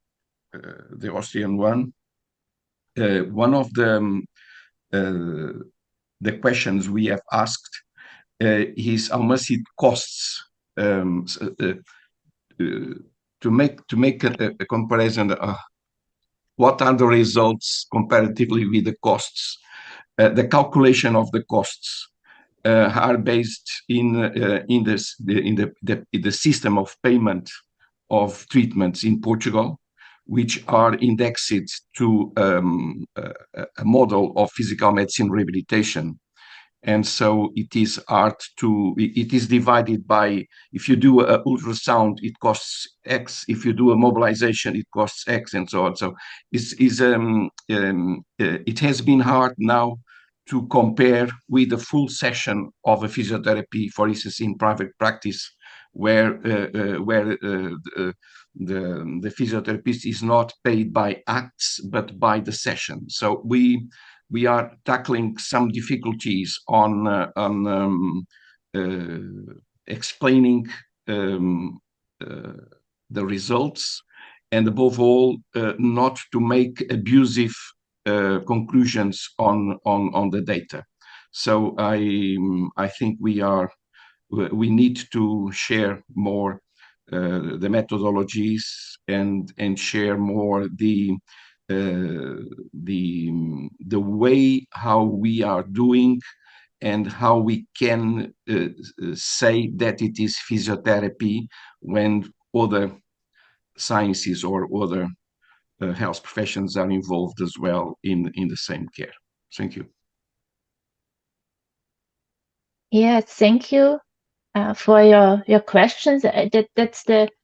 Austrian one. One of the questions we have asked is how much it costs to make a comparison. What are the results comparatively with the costs? The calculation of the costs are based in the system of payment of treatments in Portugal, which are indexed to a model of physical medicine rehabilitation. And so it is it is divided by, if you do an ultrasound, it costs X. If you do a mobilization, it costs X, and so on. So it has been hard now to compare with the full session of a physiotherapy, for instance, in private practice, where the physiotherapist is not paid by acts, but by the session. So we are tackling some difficulties on explaining the results, and above all, not to make abusive conclusions on the data. So I think we need to share more the methodologies and share more the way how we are doing and how we can say that it is physiotherapy when other sciences or other health professions are involved as well in the same care. Thank you. Yes, thank you for your questions. That's the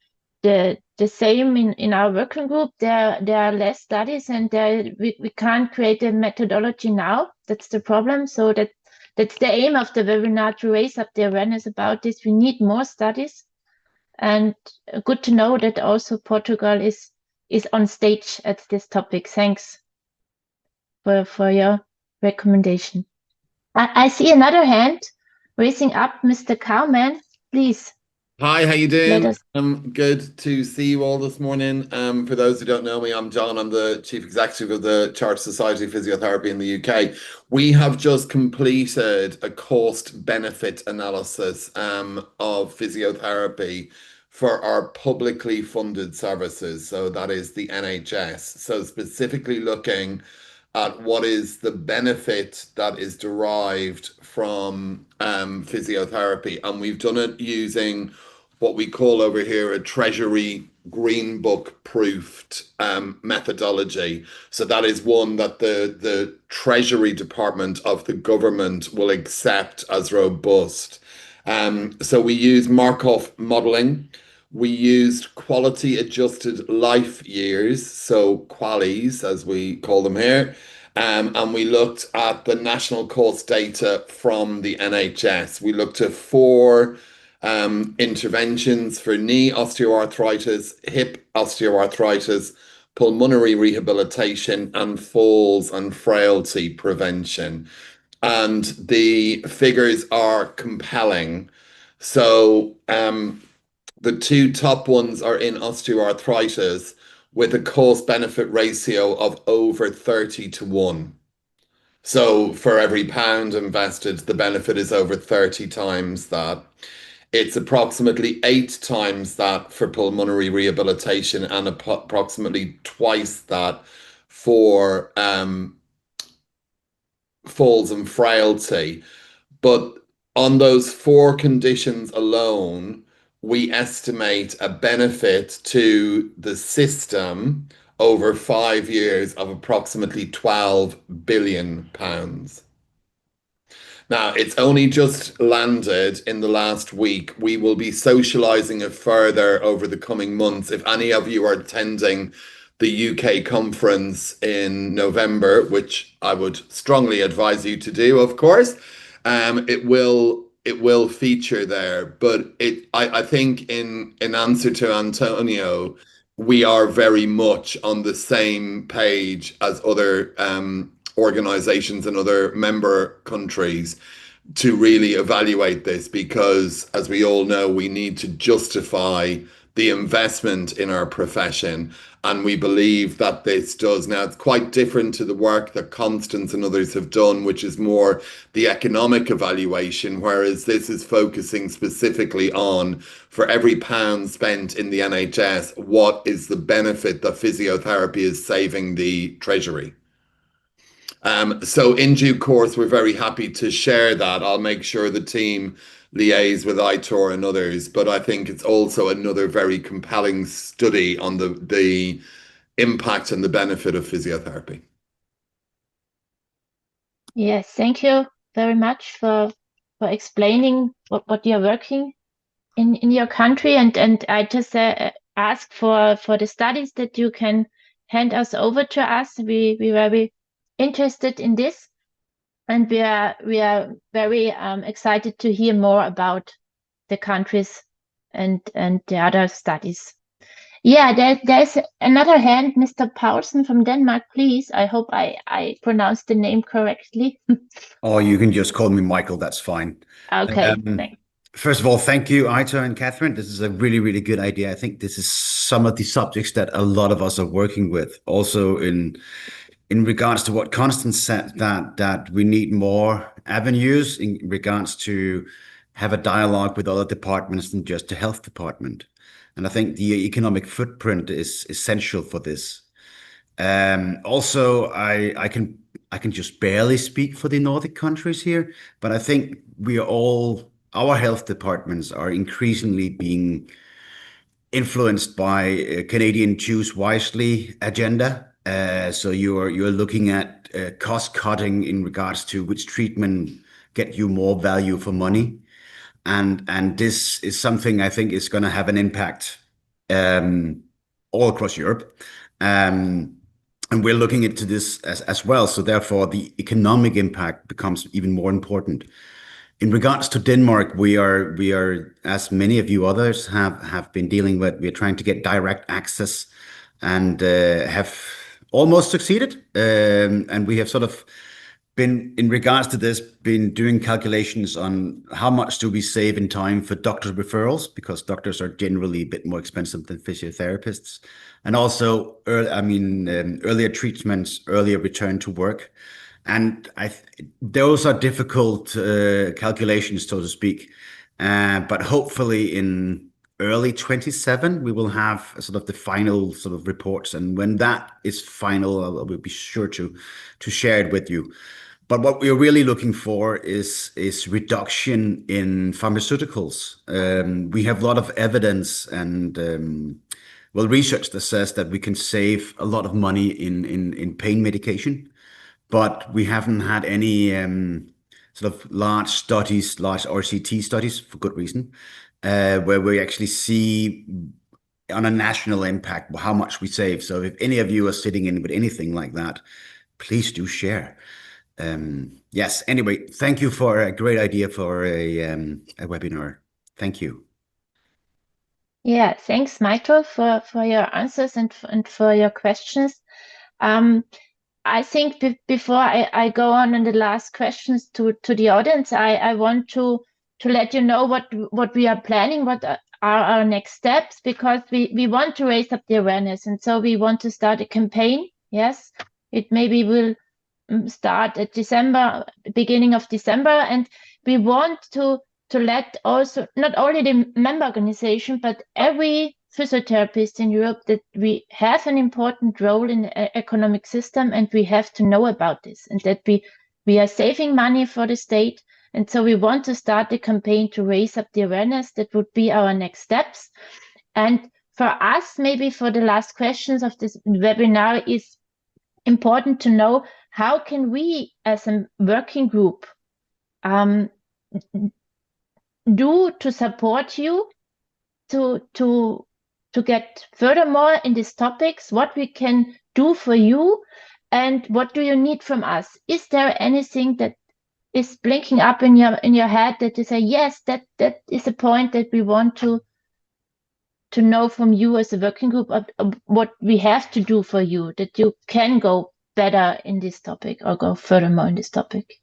same in our working group. There are less studies, and we can't create a methodology now. That's the problem. So that's the aim of the webinar, to raise up the awareness about this. We need more studies, and good to know that also Portugal is on stage at this topic. Thanks for your recommendation. I see another hand raising up, Mr. Cowman, please. Hi, how you doing? Good to see you all this morning. For those who don't know me, I'm John. I'm the Chief Executive of the Chartered Society of Physiotherapy in the UK. We have just completed a cost-benefit analysis of physiotherapy for our publicly funded services. So that is the NHS. So specifically looking at what is the benefit that is derived from physiotherapy. And we've done it using what we call over here a Treasury Green Book proofed methodology. So that is one that the Treasury Department of the government will accept as robust. So we use Markov modeling. We used quality adjusted life years, so QALYs as we call them here. And we looked at the national cost data from the NHS. We looked at 4 interventions for knee osteoarthritis, hip osteoarthritis, pulmonary rehabilitation, and falls and frailty prevention. And the figures are compelling. So the 2 top ones are in osteoarthritis with a cost-benefit ratio of over 30 to 1. So for every pound invested, the benefit is over 30 times that. It's approximately 8 times that for pulmonary rehabilitation and approximately twice that for falls and frailty. But on those 4 conditions alone, we estimate a benefit to the system over 5 years of approximately £12 billion. Now, it's only just landed in the last week. We will be socializing it further over the coming months. If any of you are attending the UK conference in November, which I would strongly advise you to do, of course, it will feature there. But I think in answer to Antonio, we are very much on the same page as other organizations and other member countries to really evaluate this, because as we all know, we need to justify the investment in our profession, and we believe that this does. Now, it's quite different to the work that Constance and others have done, which is more the economic evaluation, whereas this is focusing specifically on, for every pound spent in the NHS, what is the benefit that physiotherapy is saving the Treasury. So in due course, we're very happy to share that. I'll make sure the team liaise with ITOR and others, but I think it's also another very compelling study on the impact and the benefit of physiotherapy. Yes, thank you. very much for explaining what you're working in your country. And I just ask for the studies that you can hand us over to us. We very interested in this, and we are very excited to hear more about the countries and the other studies. Yeah, there's another hand, Mr. Paulsen from Denmark, please. I hope I pronounced the name correctly. Oh, you can just call me Michael, that's fine. Okay, first of all, thank you, Aita and Katrin. This is a really, really good idea. I think this is some of the subjects that a lot of us are working with. Also in regards to what Constance said, that we need more avenues in regards to have a dialogue with other departments than just the health department. And I think the economic footprint is essential for this. Also, I can just barely speak for the Nordic countries here, but I think our health departments are increasingly being influenced by Canadian Choose Wisely agenda. So you're looking at cost cutting in regards to which treatment get you more value for money. And this is something I think is going to have an impact all across Europe. And we're looking into this as well. So therefore, the economic impact becomes even more important. In regards to Denmark, we are, as many of you others have been dealing with, we're trying to get direct access and have almost succeeded. And we have sort of been, in regards to this, been doing calculations on how much do we save in time for doctor referrals, because doctors are generally a bit more expensive than physiotherapists. And also, earlier treatments, earlier return to work. And those are difficult calculations, so to speak. But hopefully in early 27, we will have sort of the final sort of reports. And when that is final, I will be sure to share it with you. But what we're really looking for is reduction in pharmaceuticals. We have a lot of evidence and research that says that we can save a lot of money in pain medication, but we haven't had any sort of large studies, large RCT studies, for good reason, where we actually see on a national impact how much we save. So if any of you are sitting in with anything like that, please do share. Yes, anyway, thank you for a great idea for a webinar. Thank you. Yeah, thanks, Michael, for your answers and for your questions. I think before I go on in the last questions to the audience, I want to let you know what we are planning, what are our next steps, because we want to raise up the awareness. And so we want to start a campaign. Yes, it maybe will start at December, beginning of December. And we want to let also not only the member organization, but every physiotherapist in Europe that we have an important role in the economic system, and we have to know about this, and that we are saving money for the state. And so we want to start the campaign to raise up the awareness. That would be our next steps. And for us, maybe for the last questions of this webinar, is important to know how can we as a working group do to support you to get furthermore in these topics, what we can do for you, and what do you need from us? Is there anything that is blinking up in your head that you say, yes, that is a point that we want to know from you as a working group, of what we have to do for you, that you can go better in this topic or go furthermore in this topic?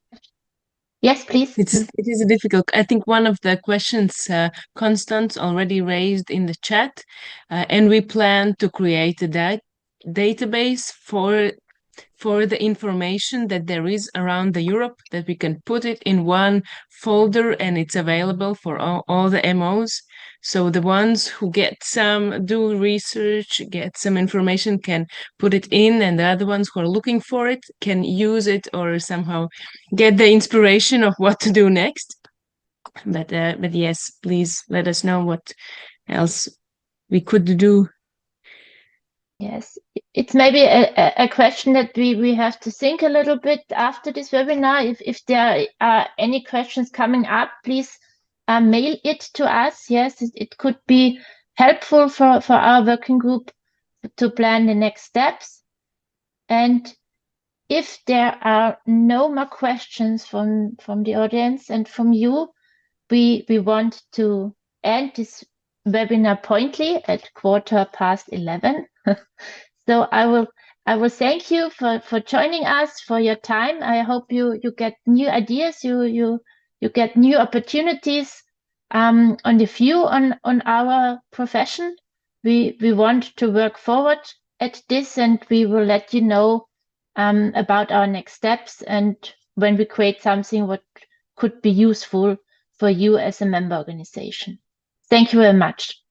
Yes, please. It is difficult. I think one of the questions Constance already raised in the chat, and we plan to create a database for the information that there is around the Europe, that we can put it in one folder and it's available for all the MOs. So the ones who do research, get some information, can put it in, and the other ones who are looking for it can use it or somehow get the inspiration of what to do next. But yes, please let us know what else we could do. Yes, it's maybe a question that we have to think a little bit after this webinar. If there are any questions coming up, please mail it to us. Yes, it could be helpful for our working group to plan the next steps. And if there are no more questions from the audience and from you, we want to end this webinar promptly at 11:15. So I will thank you for joining us, for your time. I hope you get new ideas, you get new opportunities on the view on our profession. We want to work forward at this, and we will let you know about our next steps and when we create something what could be useful for you as a member organization. Thank you very much.